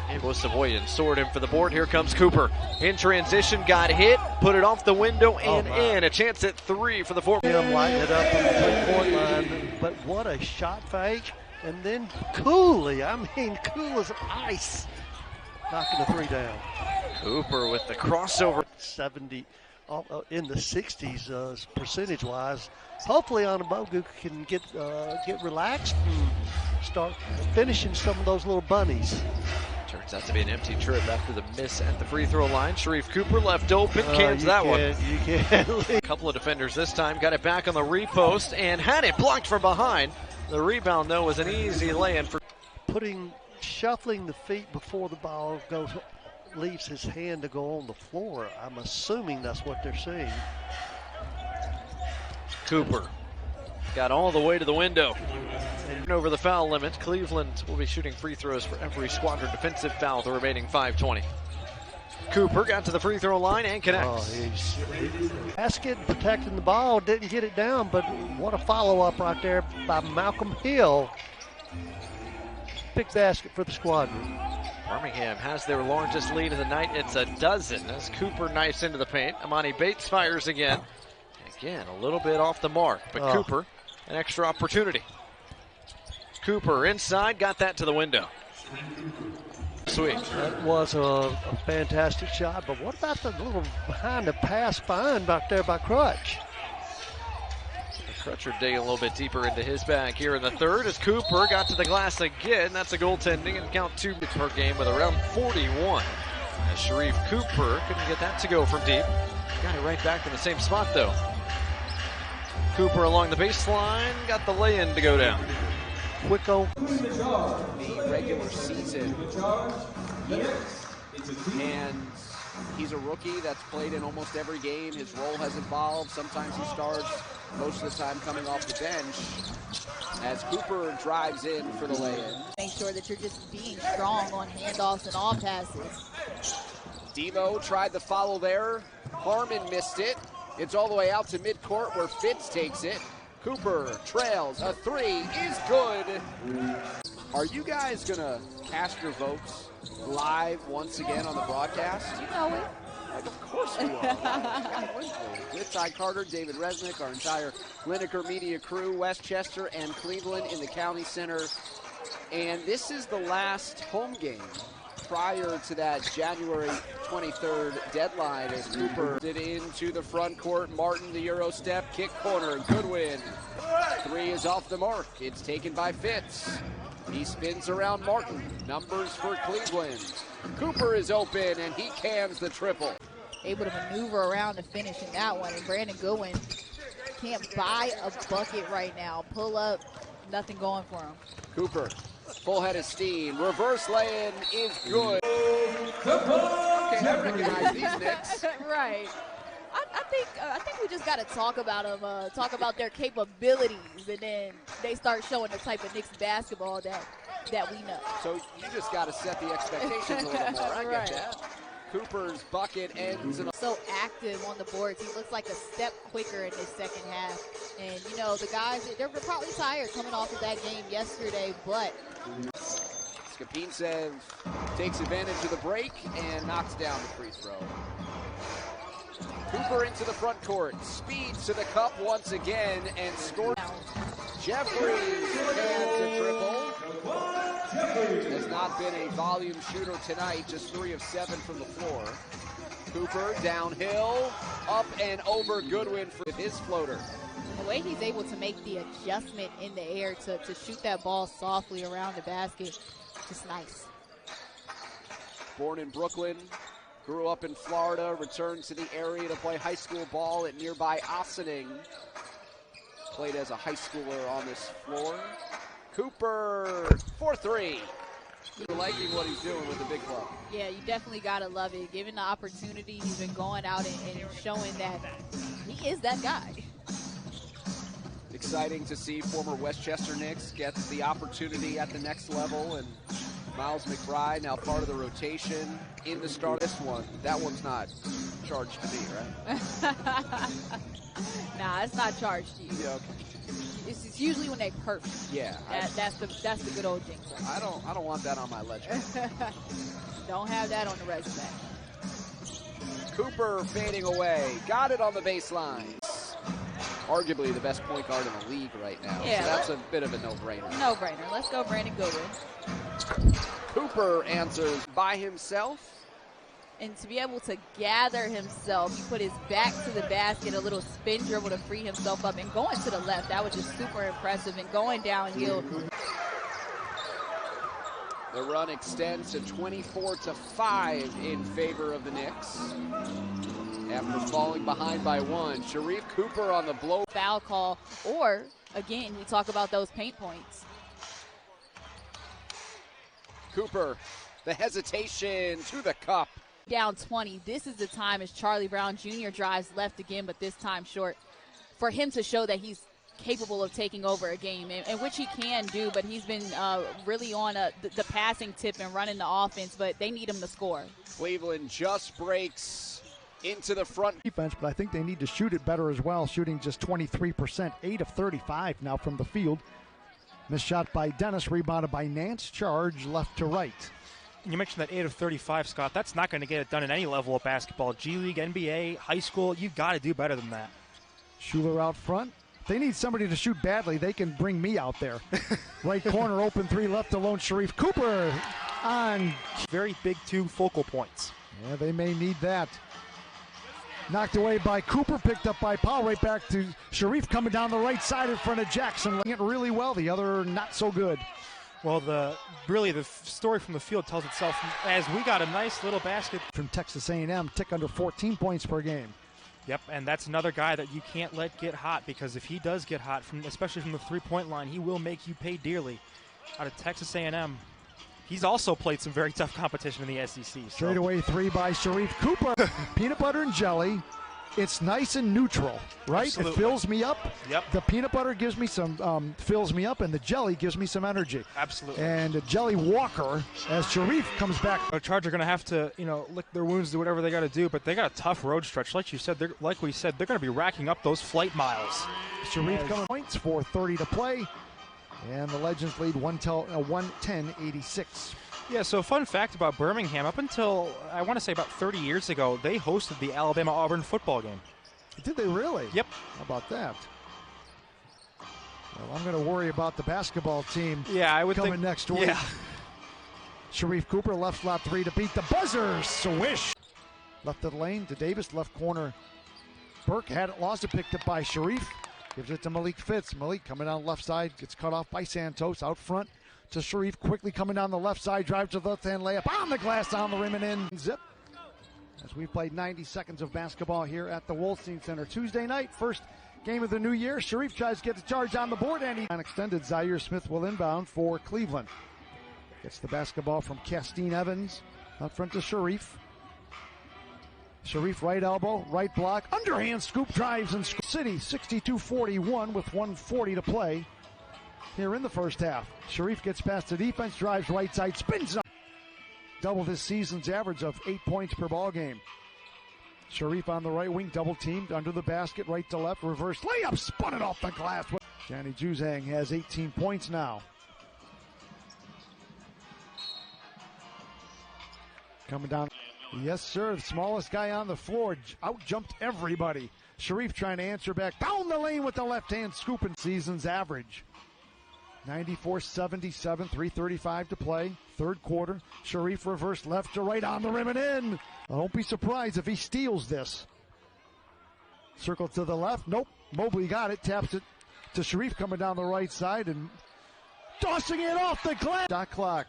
It was Savoyan, stored him for the board. Here comes Cooper. In transition, got hit, put it off the window and in. A chance at 3 for the 4. Him lighting it up on the 3-point line, but what a shot fake. And then cool as ice, knocking the 3 down. Cooper with the crossover. 70, in the 60s percentage-wise. Hopefully Anabogu can get relaxed and start finishing some of those little bunnies. Turns out to be an empty trip after the miss at the free throw line. Sharife Cooper left open, cans that one. You can't leave. A couple of defenders this time, got it back on the repost and had it blocked from behind. The rebound, though, was an easy lay-in for shuffling the feet before the ball leaves his hand to go on the floor. I'm assuming that's what they're seeing. Cooper got all the way to the window. And over the foul limit, Cleveland will be shooting free throws for every Squadron defensive foul, the remaining 5:20. Cooper got to the free throw line and connects. Basket, protecting the ball, didn't get it down, but what a follow-up right there by Malcolm Hill. Big basket for the Squadron. Birmingham has their largest lead of the night. It's a dozen as Cooper knifes into the paint. Amani Bates fires again. Again, a little bit off the mark, but Cooper, an extra opportunity. Cooper inside, got that to the window. Sweet. That was a fantastic shot, but what about the little behind the pass find back there by Crutch? Crutcher digging a little bit deeper into his bag here in the third as Cooper got to the glass again. That's a goaltending and count 2 per game with around 41. As Sharife Cooper couldn't get that to go from deep. Got it right back in the same spot though. Cooper along the baseline, got the lay-in to go down. Quicko. The regular season here. And he's a rookie that's played in almost every game. His role has evolved. Sometimes he starts, most of the time coming off the bench. As Cooper drives in for the lay-in. Make sure that you're just being strong on handoffs and all passes. Devo tried the follow there. Harmon missed it. It's all the way out to midcourt where Fitz takes it. Cooper trails. A 3 is good. Are you guys going to cast your votes live once again on the broadcast? You know it. Like, of course we are. With Ty Carter, David Resnick, our entire Lineker Media crew, Westchester and Cleveland in the County Center. And this is the last home game prior to that January 23rd deadline as Cooper did into the front court. Martin, the Euro step, kick corner, Goodwin. 3 is off the mark. It's taken by Fitz. He spins around Martin. Numbers for Cleveland. Cooper is open and he cans the triple. Able to maneuver around to finish in that one. And Brandon Goodwin can't buy a bucket right now. Pull up, nothing going for him. Cooper, full head of steam. Reverse lay-in is good. Okay, I recognize these Knicks. Right. I think we just got to talk about them, talk about their capabilities, and then they start showing the type of Knicks basketball that we know. So you just got to set the expectations a little more. I get that. Cooper's bucket ends. So active on the boards. He looks like a step quicker in this second half. And, you know, the guys, they're probably tired coming off of that game yesterday, but Skapintsev takes advantage of the break and knocks down the free throw. Cooper into the front court, speeds to the cup once again and scores. Jeffries cans a triple. Has not been a volume shooter tonight, just 3 of 7 from the floor. Cooper downhill, up and over Goodwin with his floater. The way he's able to make the adjustment in the air to shoot that ball softly around the basket, just nice. Born in Brooklyn, grew up in Florida, returned to the area to play high school ball at nearby Ossining. Played as a high schooler on this floor. Cooper for three. You're liking what he's doing with the big club. Yeah, you definitely got to love it. Given the opportunity, he's been going out and showing that he is that guy. Exciting to see former Westchester Knicks get the opportunity at the next level, and Miles McBride now part of the rotation in the start. This one, that one's not charged to me, right? Nah, it's not charged to you. Yeah, okay. It's usually when they perfect. Yeah, that's the good old jinx. I don't want that on my ledger. Don't have that on the resume. Cooper fading away, got it on the baseline. Arguably the best point guard in the league right now. Yeah, so that's a bit of a no-brainer. No-brainer. Let's go Brandon Goodwin. Cooper answers by himself. And to be able to gather himself, he put his back to the basket, a little spin dribble to free himself up, and going to the left, that was just super impressive, and going downhill. The run extends to 24-5 in favor of the Knicks. After falling behind by one, Sharife Cooper on the blow. Foul call, or, again, we talk about those paint points. Cooper, the hesitation to the cup. Down 20. This is the time as Charlie Brown Jr. drives left again, but this time short, for him to show that he's capable of taking over a game, and which he can do, but he's been really on the passing tip and running the offense, but they need him to score. Cleveland just breaks into the front. Defense, but I think they need to shoot it better as well, shooting just 23%, 8 of 35 now from the field. Missed shot by Dennis, rebounded by Nance, charge left to right. You mentioned that 8 of 35, Scott. That's not going to get it done at any level of basketball. G League, NBA, high school, you've got to do better than that. Schuler out front. If they need somebody to shoot badly, they can bring me out there. Right corner, open three, left alone, Sharife Cooper on. Very big two focal points. Yeah, they may need that. Knocked away by Cooper, picked up by Powell, right back to Sharife coming down the right side in front of Jackson. It really well, the other not so good. Well, the story from the field tells itself as we got a nice little basket. From Texas A&M, tick under 14 points per game. Yep, and that's another guy that you can't let get hot, because if he does get hot, especially from the three-point line, he will make you pay dearly. Out of Texas A&M, he's also played some very tough competition in the SEC. So. Straight away three by Sharife Cooper. Peanut butter and jelly. It's nice and neutral, right? Absolutely. It fills me up. Yep. The peanut butter gives me some, fills me up, and the jelly gives me some energy. Absolutely. And Jelly Walker, as Sharife comes back. The Chargers are going to have to, lick their wounds, do whatever they got to do, but they got a tough road stretch. Like we said, they're going to be racking up those flight miles. Sharife coming points, 4:30 to play, and the Legends lead 110-86. Yeah, so fun fact about Birmingham, up until, I want to say about 30 years ago, they hosted the Alabama-Auburn football game. Did they really? Yep. How about that? Well, I'm going to worry about the basketball team coming next week. Yeah. Sharife Cooper, left slot three to beat the buzzer. Swish. Left of the lane to Davis, left corner. Burke had it, lost it, picked up by Sharife. Gives it to Malik Fitz. Malik coming down left side, gets cut off by Santos out front. To Sharife, quickly coming down the left side, drive to the left-hand layup on the glass, on the rim and in. Zip. As we've played 90 seconds of basketball here at the Wolstein Center. Tuesday night, first game of the new year. Sharife tries to get the charge on the board, and he extended. Zaire Smith will inbound for Cleveland. Gets the basketball from Castine Evans. Out front to Sharife. Sharife right elbow, right block, underhand scoop, drives and City 62-41 with 1:40 to play here in the first half. Sharife gets past the defense, drives right side, spins up. Double this season's average of 8 points per ball game. Sharife on the right wing, double teamed under the basket, right to left, reverse layup, spun it off the glass. Johnny Juzang has 18 points now. Coming down. Yes, sir. The smallest guy on the floor out jumped everybody. Sharife trying to answer back down the lane with the left hand scoop and season's average. 94-77, 3:35 to play. Third quarter. Sharife reversed left to right on the rim and in. I won't be surprised if he steals this. Circle to the left. Nope. Mobley got it. Taps it to Sharife coming down the right side and tossing it off the glass. Shot clock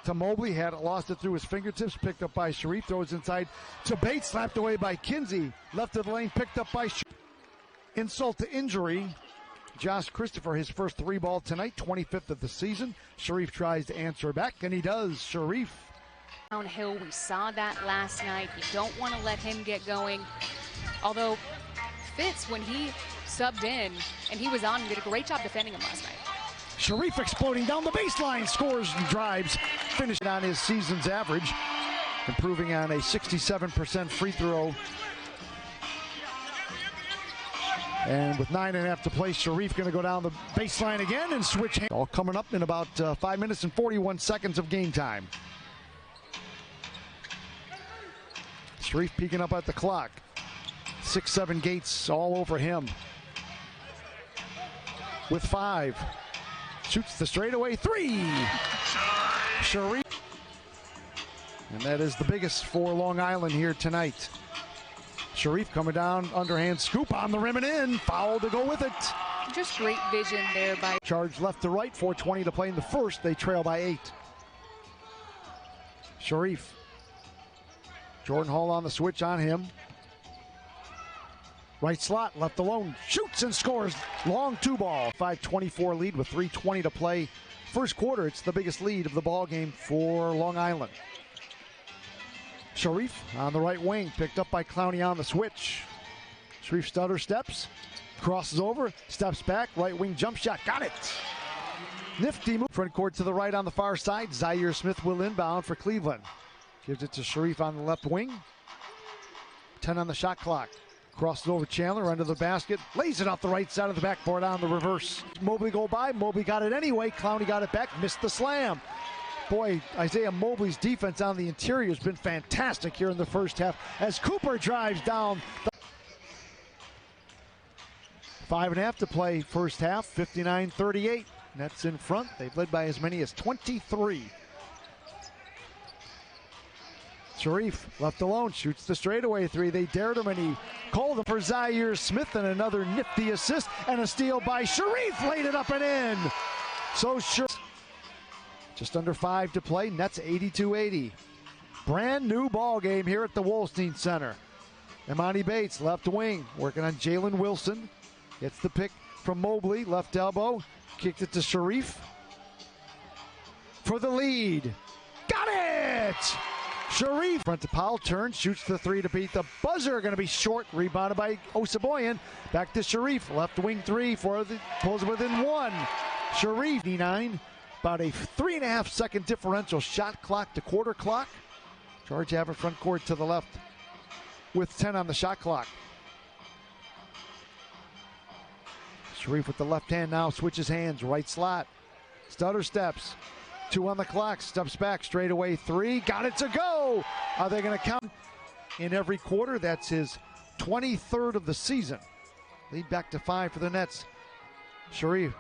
to Mobley. Had it, lost it through his fingertips. Picked up by Sharife. Throws inside to Bates. Slapped away by Kinsey. Left of the lane. Picked up by Sharife. Insult to injury. Josh Christopher, his first three ball tonight, 25th of the season. Sharife tries to answer back, and he does. Sharife. Downhill, we saw that last night. You don't want to let him get going. Although Fitz, when he subbed in and he was on, did a great job defending him last night. Sharife exploding down the baseline, scores and drives, finished on his season's average, improving on a 67% free throw. And with 9.5 to play, Sharife going to go down the baseline again and switch hands. All coming up in about 5 minutes and 41 seconds of game time. Sharife peeking up at the clock. 6-7 Gates all over him. With 5. Shoots the straightaway 3. Sharife. And that is the biggest for Long Island here tonight. Sharife coming down, underhand scoop on the rim and in. Foul to go with it. Just great vision there by... Charge left to right, 4:20 to play in the first. They trail by 8. Sharife. Jordan Hall on the switch on him. Right slot, left alone, shoots and scores. Long 2-ball. 5:24 lead with 3:20 to play. First quarter, it's the biggest lead of the ball game for Long Island. Sharife on the right wing, picked up by Clowney on the switch. Sharife stutter steps, crosses over, steps back, right wing jump shot, got it. Nifty move. Front court to the right on the far side. Zaire Smith will inbound for Cleveland. Gives it to Sharife on the left wing. 10 on the shot clock. Crosses over Chandler under the basket. Lays it off the right side of the backboard on the reverse. Mobley go by. Mobley got it anyway. Clowney got it back. Missed the slam. Boy, Isaiah Mobley's defense on the interior has been fantastic here in the first half as Cooper drives down. 5.5 to play first half, 59-38. Nets in front. They've led by as many as 23. Sharife left alone, shoots the straightaway 3. They dared him and he called him for Zaire Smith, and another nifty assist and a steal by Sharife. Laid it up and in. So sure. Just under 5 to play. Nets 82-80. Brand new ball game here at the Wolstein Center. Imani Bates, left wing, working on Jalen Wilson. Gets the pick from Mobley, left elbow. Kicked it to Sharife for the lead. Got it! Sharife front to Powell, turns, shoots the 3 to beat the buzzer. Going to be short, rebounded by Osaboyan. Back to Sharife, left wing 3 for the pulls within 1. Sharife 9. About a 3.5 second differential. Shot clock to quarter clock. Charge have it front court to the left with 10 on the shot clock. Sharife with the left hand now switches hands. Right slot. Stutter steps. 2 on the clock. Steps back. Straightaway 3. Got it to go. Are they going to count in every quarter? That's his 23rd of the season. Lead back to 5 for the Nets. Sharife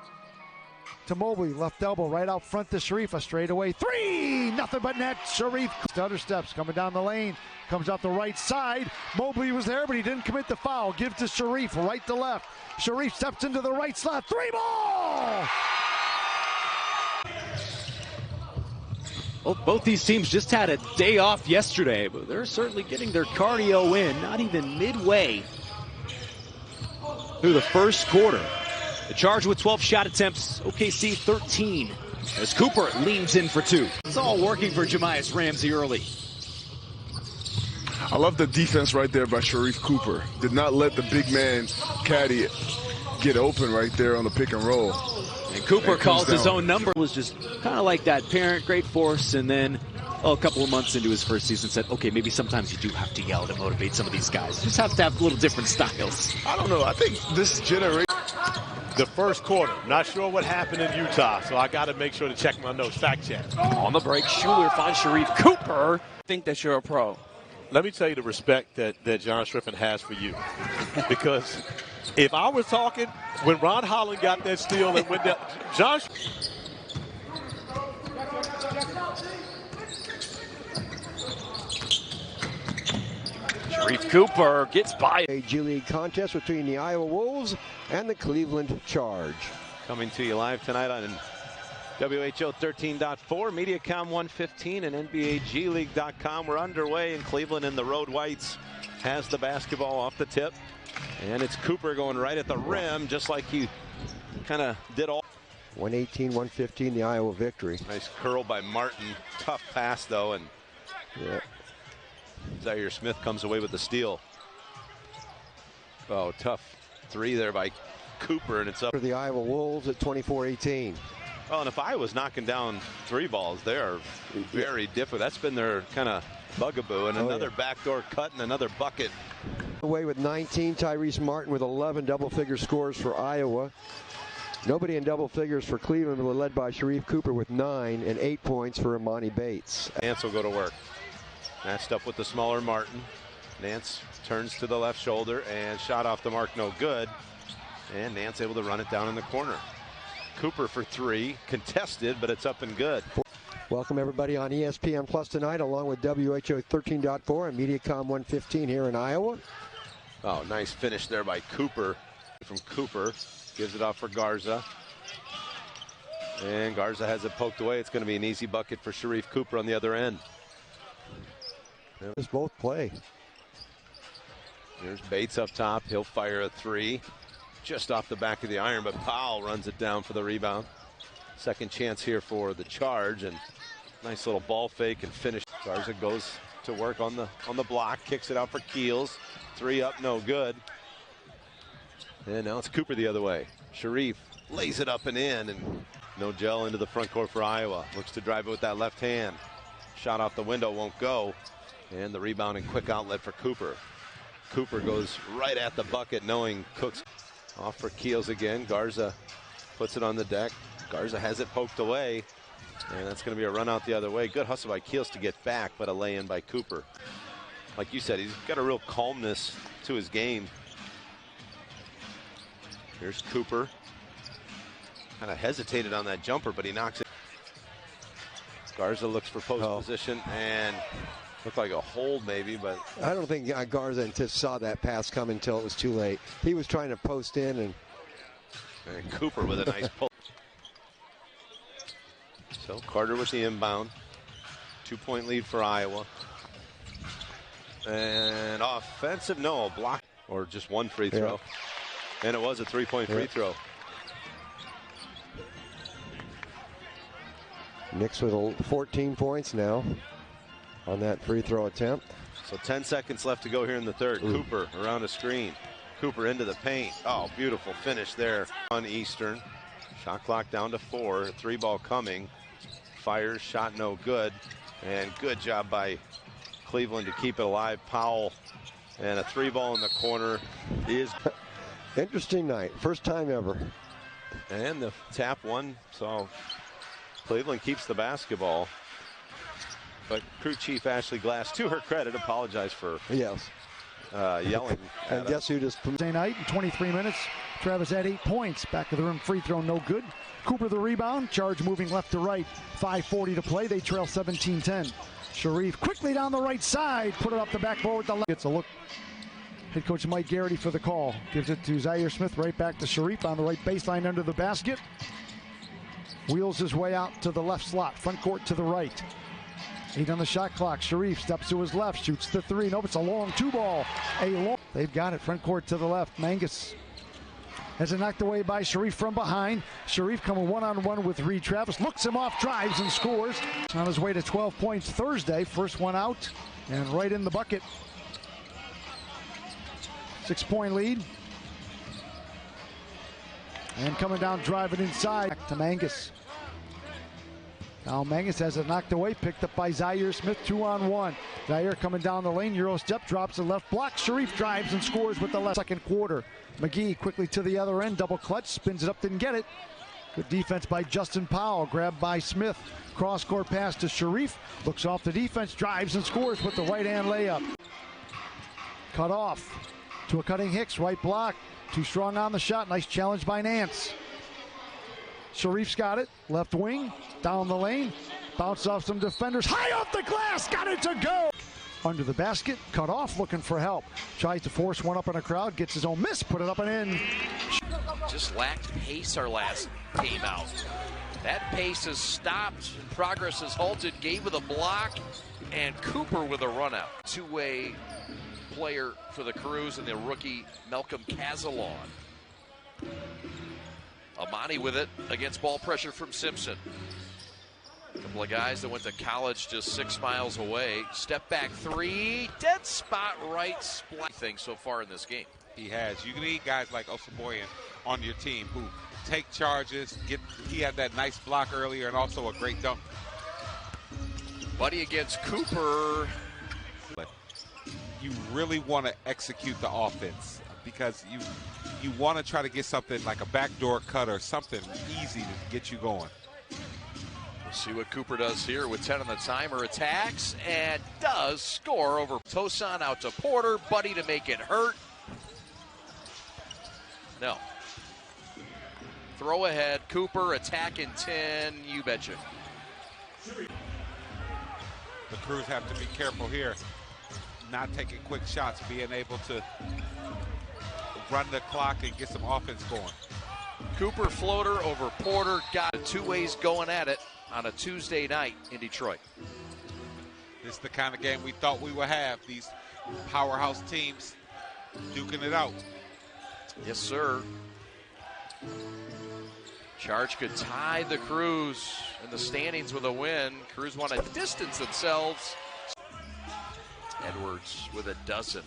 to Mobley, left elbow, right out front to Sharife, a straightaway 3, nothing but net. Sharife, stutter steps, coming down the lane, comes out the right side. Mobley was there, but he didn't commit the foul. Gives to Sharife, right to left. Sharife steps into the right slot, 3 ball! Well, both these teams just had a day off yesterday, but they're certainly getting their cardio in, not even midway through the first quarter. The Charge with 12 shot attempts, OKC 13, as Cooper leans in for 2. It's all working for Jamias Ramsey early. I love the defense right there by Sharife Cooper. Did not let the big man caddy get open right there on the pick and roll. And Cooper calls his own number. Was just kind of like that parent, great force, and then a couple of months into his first season said, okay, maybe sometimes you do have to yell to motivate some of these guys. You just have to have little different styles. I don't know. I think this generation... The first quarter. Not sure what happened in Utah, so I got to make sure to check my notes. Fact check. On the break, Schuler finds Sharife Cooper. Think that you're a pro. Let me tell you the respect that John Shriffen has for you. Because If I was talking, when Ron Holland got that steal and went down, John. Sharife Cooper gets by. A GLeague contest between the Iowa Wolves and the Cleveland Charge. Coming to you live tonight on WHO 13.4, Mediacom 115, and NBA GLeague.com. We're underway in Cleveland, and the Road Whites has the basketball off the tip. And it's Cooper going right at the rim, just like he kind of did all. 118-115, the Iowa victory. Nice curl by Martin. Tough pass, though, and yeah. Zaire Smith comes away with the steal. Oh, tough three there by Cooper, and it's up. For the Iowa Wolves at 24-18. Well, and if Iowa's knocking down three balls, they are very difficult. That's been their kind of bugaboo, and another backdoor cut and another bucket. Away with 19, Tyrese Martin with 11 double-figure scores for Iowa. Nobody in double figures for Cleveland, led by Sharife Cooper with 9 and 8 points for Imani Bates. Nance will go to work. Matched up with the smaller Martin. Nance turns to the left shoulder and shot off the mark, no good. And Nance able to run it down in the corner. Cooper for three, contested, but it's up and good. Welcome everybody on ESPN Plus tonight, along with WHO 13.4 and Mediacom 115 here in Iowa. Oh, nice finish there by Cooper. From Cooper, gives it off for Garza. And Garza has it poked away. It's going to be an easy bucket for Sharife Cooper on the other end. Just both play. There's Bates up top. He'll fire a three. Just off the back of the iron, but Powell runs it down for the rebound. Second chance here for the Charge, and nice little ball fake and finish. Garza goes to work on the block, kicks it out for Keels. Three up, no good. And now it's Cooper the other way. Sharife lays it up and in, and no gel into the front court for Iowa. Looks to drive it with that left hand. Shot off the window, won't go. And the rebound and quick outlet for Cooper. Cooper goes right at the bucket, knowing Cook's off for Keels again. Garza puts it on the deck. Garza has it poked away, and that's going to be a run out the other way. Good hustle by Keels to get back, but a lay-in by Cooper. Like you said, he's got a real calmness to his game. Here's Cooper. Kind of hesitated on that jumper, but he knocks it. Garza looks for post position, and looked like a hold maybe, but I don't think Garza just saw that pass come until it was too late. He was trying to post in, and Cooper with a nice pull. So Carter with the inbound. 2-point lead for Iowa. And offensive, no, a block, or just one free throw. Yeah. And it was a 3-point free throw. Knicks with 14 points now on that free throw attempt. So 10 seconds left to go here in the third. Ooh. Cooper around a screen. Cooper into the paint. Oh, beautiful finish there on Eastern. Shot clock down to 4. 3-ball coming. Fires, shot no good. And good job by Cleveland to keep it alive. Powell, and a 3-ball in the corner is. Interesting night. First time ever. And the tap one. So Cleveland keeps the basketball. But crew chief Ashley Glass, to her credit, apologized for yelling. And guess who just Tuesday night in 23 minutes? Travis had 8 points. Back of the rim free throw, no good. Cooper the rebound. Charge moving left to right. 5:40 to play. They trail 17-10. Sharife quickly down the right side. Put it up the backboard with the left. Gets a look. Head coach Mike Garrity for the call. Gives it to Zaire Smith, right back to Sharife on the right baseline under the basket. Wheels his way out to the left slot. Front court to the right. 8 on the shot clock. Sharife steps to his left, shoots the 3. Nope, it's a long 2-ball. They've got it. Front court to the left. Mangus has it knocked away by Sharife from behind. Sharife coming one-on-one with Reed Travis. Looks him off, drives, and scores. On his way to 12 points Thursday. First one out and right in the bucket. 6-point lead. And coming down, driving inside. Back to Mangus. Now Mangus has it knocked away, picked up by Zaire Smith, 2-on-1. Zaire coming down the lane, Euro step, drops the left block. Sharife drives and scores with the left. Second quarter. McGee quickly to the other end, double clutch, spins it up, didn't get it. Good defense by Justin Powell, grabbed by Smith. Cross-court pass to Sharife, looks off the defense, drives and scores with the right-hand layup. Cut off to a cutting Hicks, right block. Too strong on the shot. Nice challenge by Nance. Sharife's got it. Left wing. Down the lane. Bounce off some defenders. High off the glass. Got it to go. Under the basket. Cut off. Looking for help. Tries to force one up in a crowd. Gets his own miss. Put it up and in. Just lacked pace our last game out. That pace has stopped. Progress has halted. Gabe with a block. And Cooper with a run out. Two-way player for the Crews and the rookie Malcolm Casalon. Amani with it against ball pressure from Simpson. A couple of guys that went to college just 6 miles away. Step back three, dead spot right splat thing so far in this game. He has. You need guys like Osaboyan on your team who take charges. He had that nice block earlier and also a great dunk. Buddy against Cooper. But you really want to execute the offense because you want to try to get something like a backdoor cut or something easy to get you going. We'll see what Cooper does here with 10 on the timer. Attacks and does score over Tosan out to Porter. Buddy to make it hurt. No. Throw ahead. Cooper attacking 10. You betcha. The Crews have to be careful here, not taking quick shots, being able to run the clock and get some offense going. Cooper floater over Porter. Got it. 2 ways going at it on a Tuesday night in Detroit. This is the kind of game we thought we would have. These powerhouse teams duking it out. Yes, sir. Charge could tie the Crews in the standings with a win. Crews want to distance themselves. Edwards with a dozen.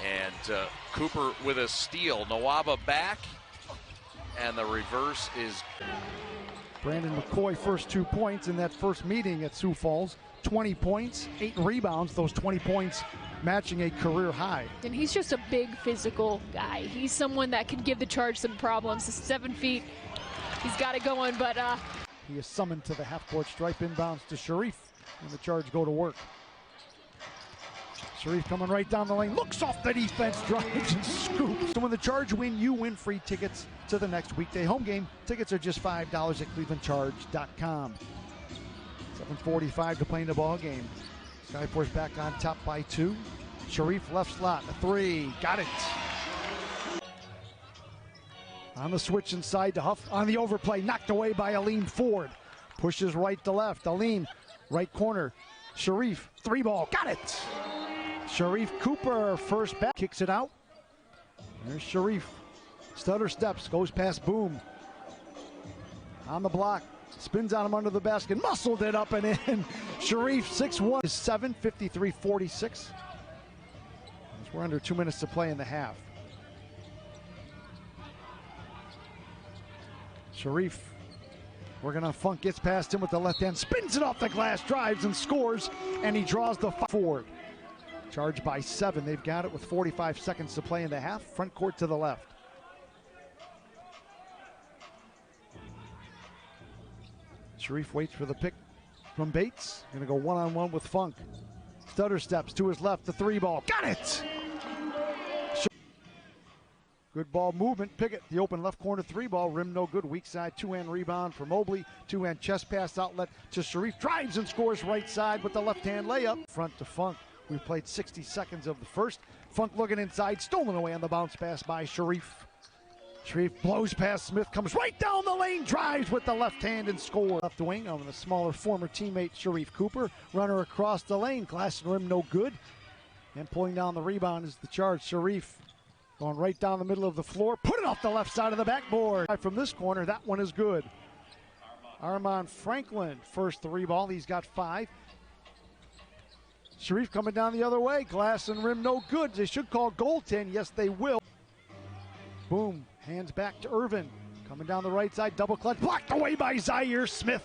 And Cooper with a steal. Nawaba back. And the reverse is... Brandon McCoy, first 2 points in that first meeting at Sioux Falls. 20 points, 8 rebounds. Those 20 points matching a career high. And he's just a big physical guy. He's someone that could give the Charge some problems. He's 7 feet. He's got it going, but... He is summoned to the half-court stripe, inbounds to Sharife, and the Charge go to work. Sharife coming right down the lane, looks off the defense, drives and scoops. So when the Charge win, you win free tickets to the next weekday home game. Tickets are just $5 at clevelandcharge.com. 7:45 to play in the ball game. Skyforce back on top by 2. Sharife left slot, a 3, got it. On the switch inside to Huff, on the overplay, knocked away by Aline Ford. Pushes right to left, Aline, right corner. Sharife, 3-ball, got it. Sharife Cooper, first back, kicks it out. There's Sharife, stutter steps, goes past Boom. On the block, spins on him under the basket, muscled it up and in. Sharife, 6'1", is 7, 53-46. We're under 2 minutes to play in the half. Sharife working on Funk, gets past him with the left hand, spins it off the glass, drives and scores, and he draws the forward. Charge by 7. They've got it with 45 seconds to play in the half. Front court to the left. Sharife waits for the pick from Bates. Going to go one-on-one with Funk. Stutter steps to his left, the 3-ball. Got it! Good ball movement. Pickett, the open left corner 3-ball. Rim no good. Weak side. 2-hand rebound for Mobley. 2-hand chest pass outlet to Sharife. Drives and scores right side with the left-hand layup. Front to Funk. We played 60 seconds of the first. Funk looking inside. Stolen away on the bounce pass by Sharife. Sharife blows past Smith. Comes right down the lane. Drives with the left hand and scores. Left wing on the smaller former teammate Sharife Cooper. Runner across the lane. Glass and rim no good. And pulling down the rebound is the Charge. Sharife going right down the middle of the floor. Put it off the left side of the backboard. From this corner, that one is good. Armand Franklin, first 3-ball. He's got 5. Sharife coming down the other way. Glass and rim no good. They should call goaltend. Yes, they will. Boom. Hands back to Irvin. Coming down the right side. Double clutch. Blocked away by Zaire Smith.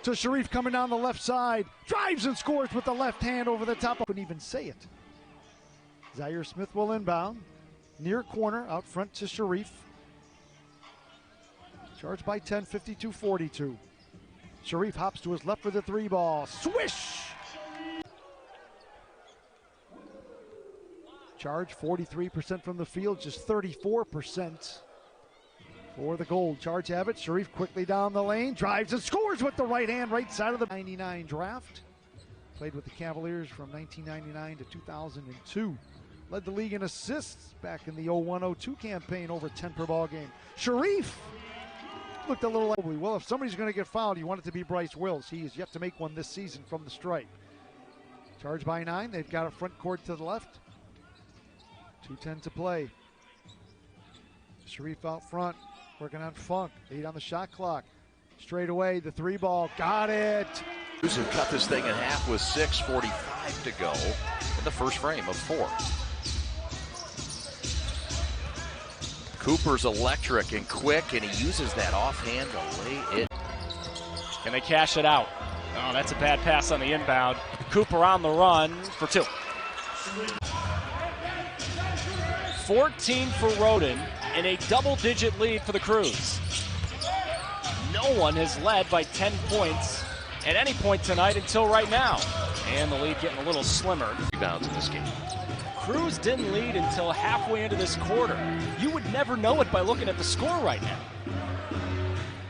To Sharife coming down the left side. Drives and scores with the left hand over the top. I couldn't even say it. Zaire Smith will inbound. Near corner, out front to Sharife. Charged by 10, 52-42. Sharife hops to his left for the 3-ball. Swish! Charge 43% from the field, just 34% for the Gold. Charge have it. Sharife quickly down the lane, drives and scores with the right hand, right side of the 99 draft. Played with the Cavaliers from 1999 to 2002. Led the league in assists back in the 01-02 campaign, over 10 per ball game. Sharife looked a little ugly. Well, if somebody's going to get fouled, you want it to be Bryce Wills. He is yet to make one this season from the stripe. Charge by 9. They've got a front court to the left. 2:10 to play. Sharife out front, working on Funk. 8 on the shot clock. Straight away, the 3 ball. Got it. Who cut this thing in half with 6:45 to go in the first frame of 4. Cooper's electric and quick, and he uses that offhand to lay it. Can they cash it out? Oh, that's a bad pass on the inbound. Cooper on the run for 2. 14 for Roden and a double-digit lead for the Crews. No one has led by 10 points at any point tonight until right now. And the lead getting a little slimmer. Rebounds in this game. Crews didn't lead until halfway into this quarter. You would never know it by looking at the score right now.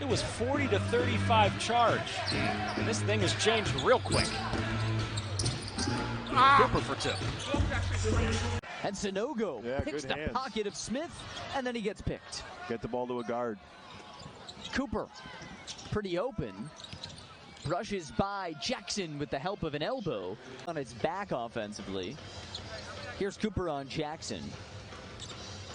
It was 40-35 charge. And this thing has changed real quick. Cooper for 2. And Sanogo picks the pocket of Smith, and then he gets picked. Get the ball to a guard. Cooper, pretty open. Brushes by Jackson with the help of an elbow on his back offensively. Here's Cooper on Jackson.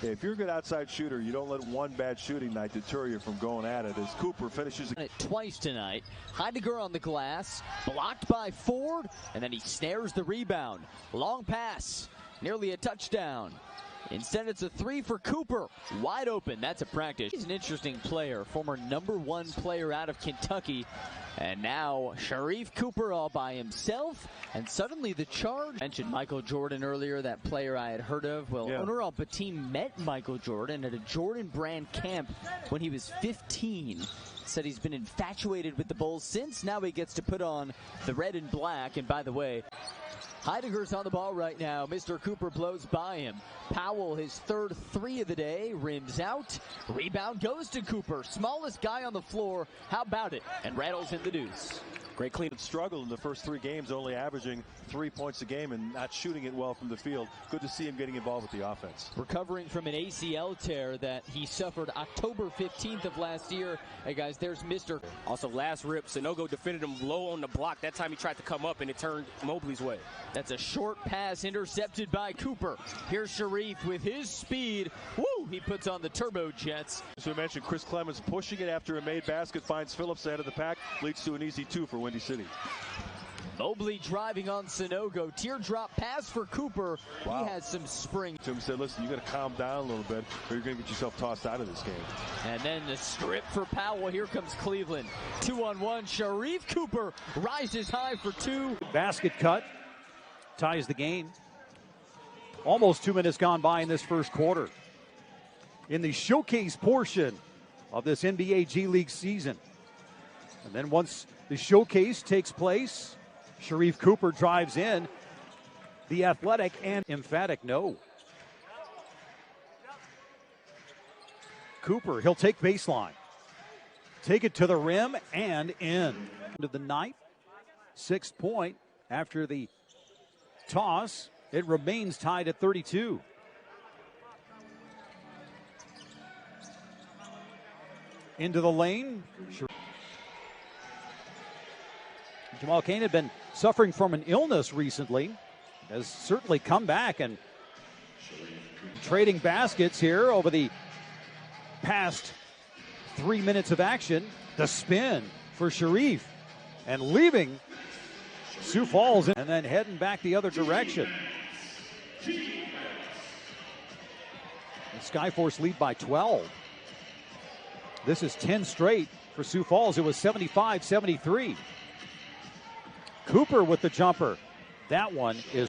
If you're a good outside shooter, you don't let one bad shooting night deter you from going at it. As Cooper finishes it twice tonight. Heidegger on the glass, blocked by Ford, and then he snares the rebound. Long pass, nearly a touchdown. Instead, it's a 3 for Cooper. Wide open. That's a practice. He's an interesting player, former #1 player out of Kentucky. And now Sharife Cooper all by himself. And suddenly the charge. I mentioned Michael Jordan earlier, that player I had heard of. Well, Owner Al-Batim met Michael Jordan at a Jordan Brand camp when he was 15. Said he's been infatuated with the Bulls since. Now he gets to put on the red and black. And by the way, Heidegger's on the ball right now. Mr. Cooper blows by him. Powell, his 3rd 3 of the day, rims out. Rebound goes to Cooper. Smallest guy on the floor. How about it? And rattles in the deuce. Great clean. Struggled in the first 3 games, only averaging 3 points a game and not shooting it well from the field. Good to see him getting involved with the offense. Recovering from an ACL tear that he suffered October 15th of last year. Hey guys, there's Mr. Also last rip, Sanogo defended him low on the block. That time he tried to come up and it turned Mobley's way. That's a short pass intercepted by Cooper. Here's Sharife with his speed. Woo! He puts on the turbo jets. So we mentioned Chris Clemens pushing it after a made basket, finds Phillips ahead of the pack, leads to an easy 2 for Windy City. Mobley driving on Sanogo. Teardrop pass for Cooper. Wow. He has some spring. Tim said, listen, you got to calm down a little bit or you're going to get yourself tossed out of this game. And then the strip for Powell. Here comes Cleveland. 2-on-1. Sharife Cooper rises high for 2. Basket cut. Ties the game. Almost 2 minutes gone by in this first quarter. In the showcase portion of this NBA G League season. And then once the showcase takes place, Sharife Cooper drives in. The athletic and emphatic no. Cooper, he'll take baseline. Take it to the rim and in. Into the ninth. 6th point after the toss. It remains tied at 32. Into the lane. Jamal Cain had been suffering from an illness recently. Has certainly come back and trading baskets here over the past 3 minutes of action. The spin for Sharife and leaving Sioux Falls and then heading back the other direction. The Skyforce lead by 12. This is 10 straight for Sioux Falls. It was 75-73. Cooper with the jumper. That one is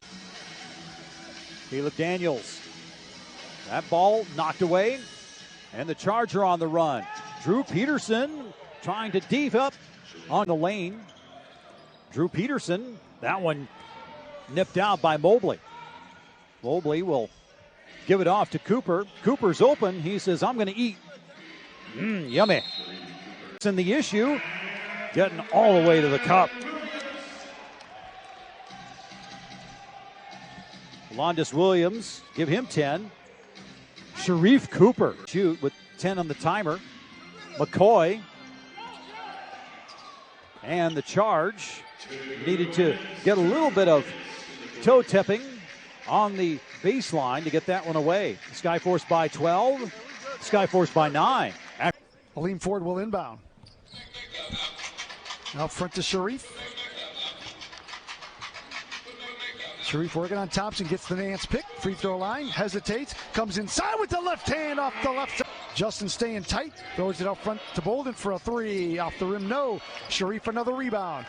Caleb Daniels. That ball knocked away. And the Charger on the run. Drew Peterson trying to deep up on the lane. Drew Peterson, that one nipped out by Mobley. Mobley will give it off to Cooper. Cooper's open. He says, I'm going to eat. Yummy. And the issue, getting all the way to the cup. Londis Williams, give him 10. Sharife Cooper, shoot with 10 on the timer. McCoy. And the charge needed to get a little bit of toe tipping on the baseline to get that one away. Skyforce by 12. Skyforce by 9. Aleem Ford will inbound. Out front to Sharife. Sharife working on Thompson, gets the Nance pick. Free throw line, hesitates, comes inside with the left hand off the left side. Justin staying tight, throws it out front to Bolden for a three. Off the rim, no. Sharife another rebound.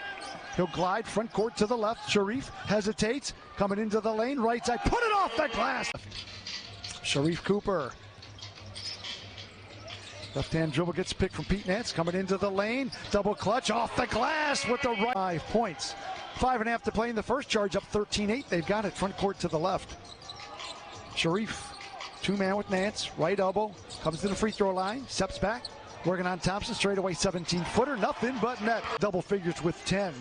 He'll glide front court to the left. Sharife hesitates, coming into the lane, right side, put it off the glass. Sharife Cooper. Left-hand dribble gets picked from Pete Nance, coming into the lane, double clutch off the glass with the right. 5 points. 5.5 to play in the first. Charge up 13-8. They've got it front court to the left. Sharife, two-man with Nance, right elbow, comes to the free throw line, steps back, working on Thompson, straight away 17-footer, nothing but net. Double figures with 10.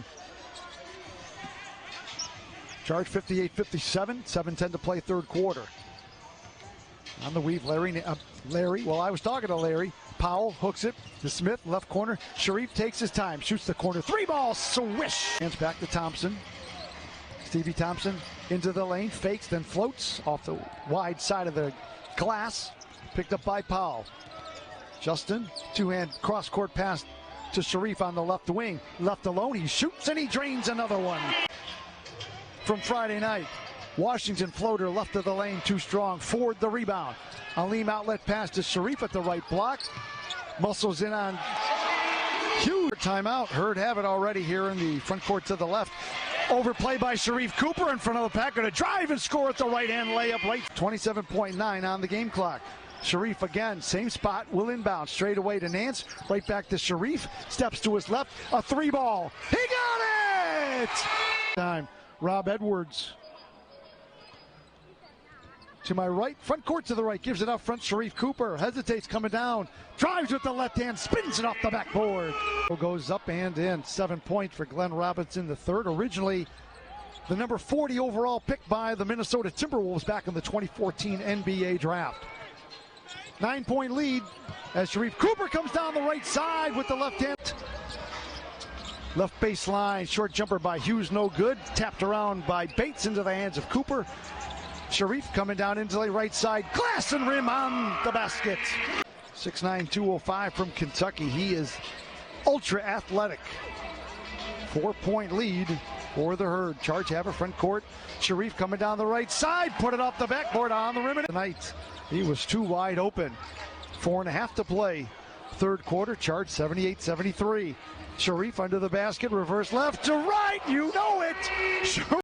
Charge 58-57, 7:10 to play third quarter. On the weave, Larry, well, I was talking to Larry. Powell hooks it to Smith, left corner. Sharife takes his time, shoots the corner. 3-ball, swish. Hands back to Thompson. Stevie Thompson into the lane, fakes, then floats off the wide side of the glass. Picked up by Powell. Justin, two-hand cross-court pass to Sharife on the left wing. Left alone, he shoots and he drains another one. From Friday night, Washington floater left of the lane, too strong. Ford the rebound. Aleem outlet pass to Sharife at the right block. Muscles in on huge timeout. Herd have it already here in the front court to the left. Overplay by Sharife Cooper in front of the pack. Going to drive and score at the right hand layup. Right, 27.9 on the game clock. Sharife again, same spot, will inbound. Straight away to Nance. Right back to Sharife. Steps to his left. A 3-ball. He got it! Time. Rob Edwards. To my right, front court to the right, gives it up front. Sharife Cooper hesitates, coming down, drives with the left hand, spins it off the backboard. Goes up and in. 7 points for Glenn Robinson the third. Originally, the number 40 overall pick by the Minnesota Timberwolves back in the 2014 NBA draft. 9-point lead as Sharife Cooper comes down the right side with the left hand. Left baseline, short jumper by Hughes, no good. Tapped around by Bates into the hands of Cooper. Sharife coming down into the right side, glass and rim on the basket. 6'9", 205 from Kentucky. He is ultra athletic. 4-point lead for the Herd. Charge have a front court. Sharife coming down the right side, put it off the backboard on the rim. Tonight, he was too wide open. 4.5 to play. Third quarter, Charge 78-73. Sharife under the basket, reverse left to right, you know it.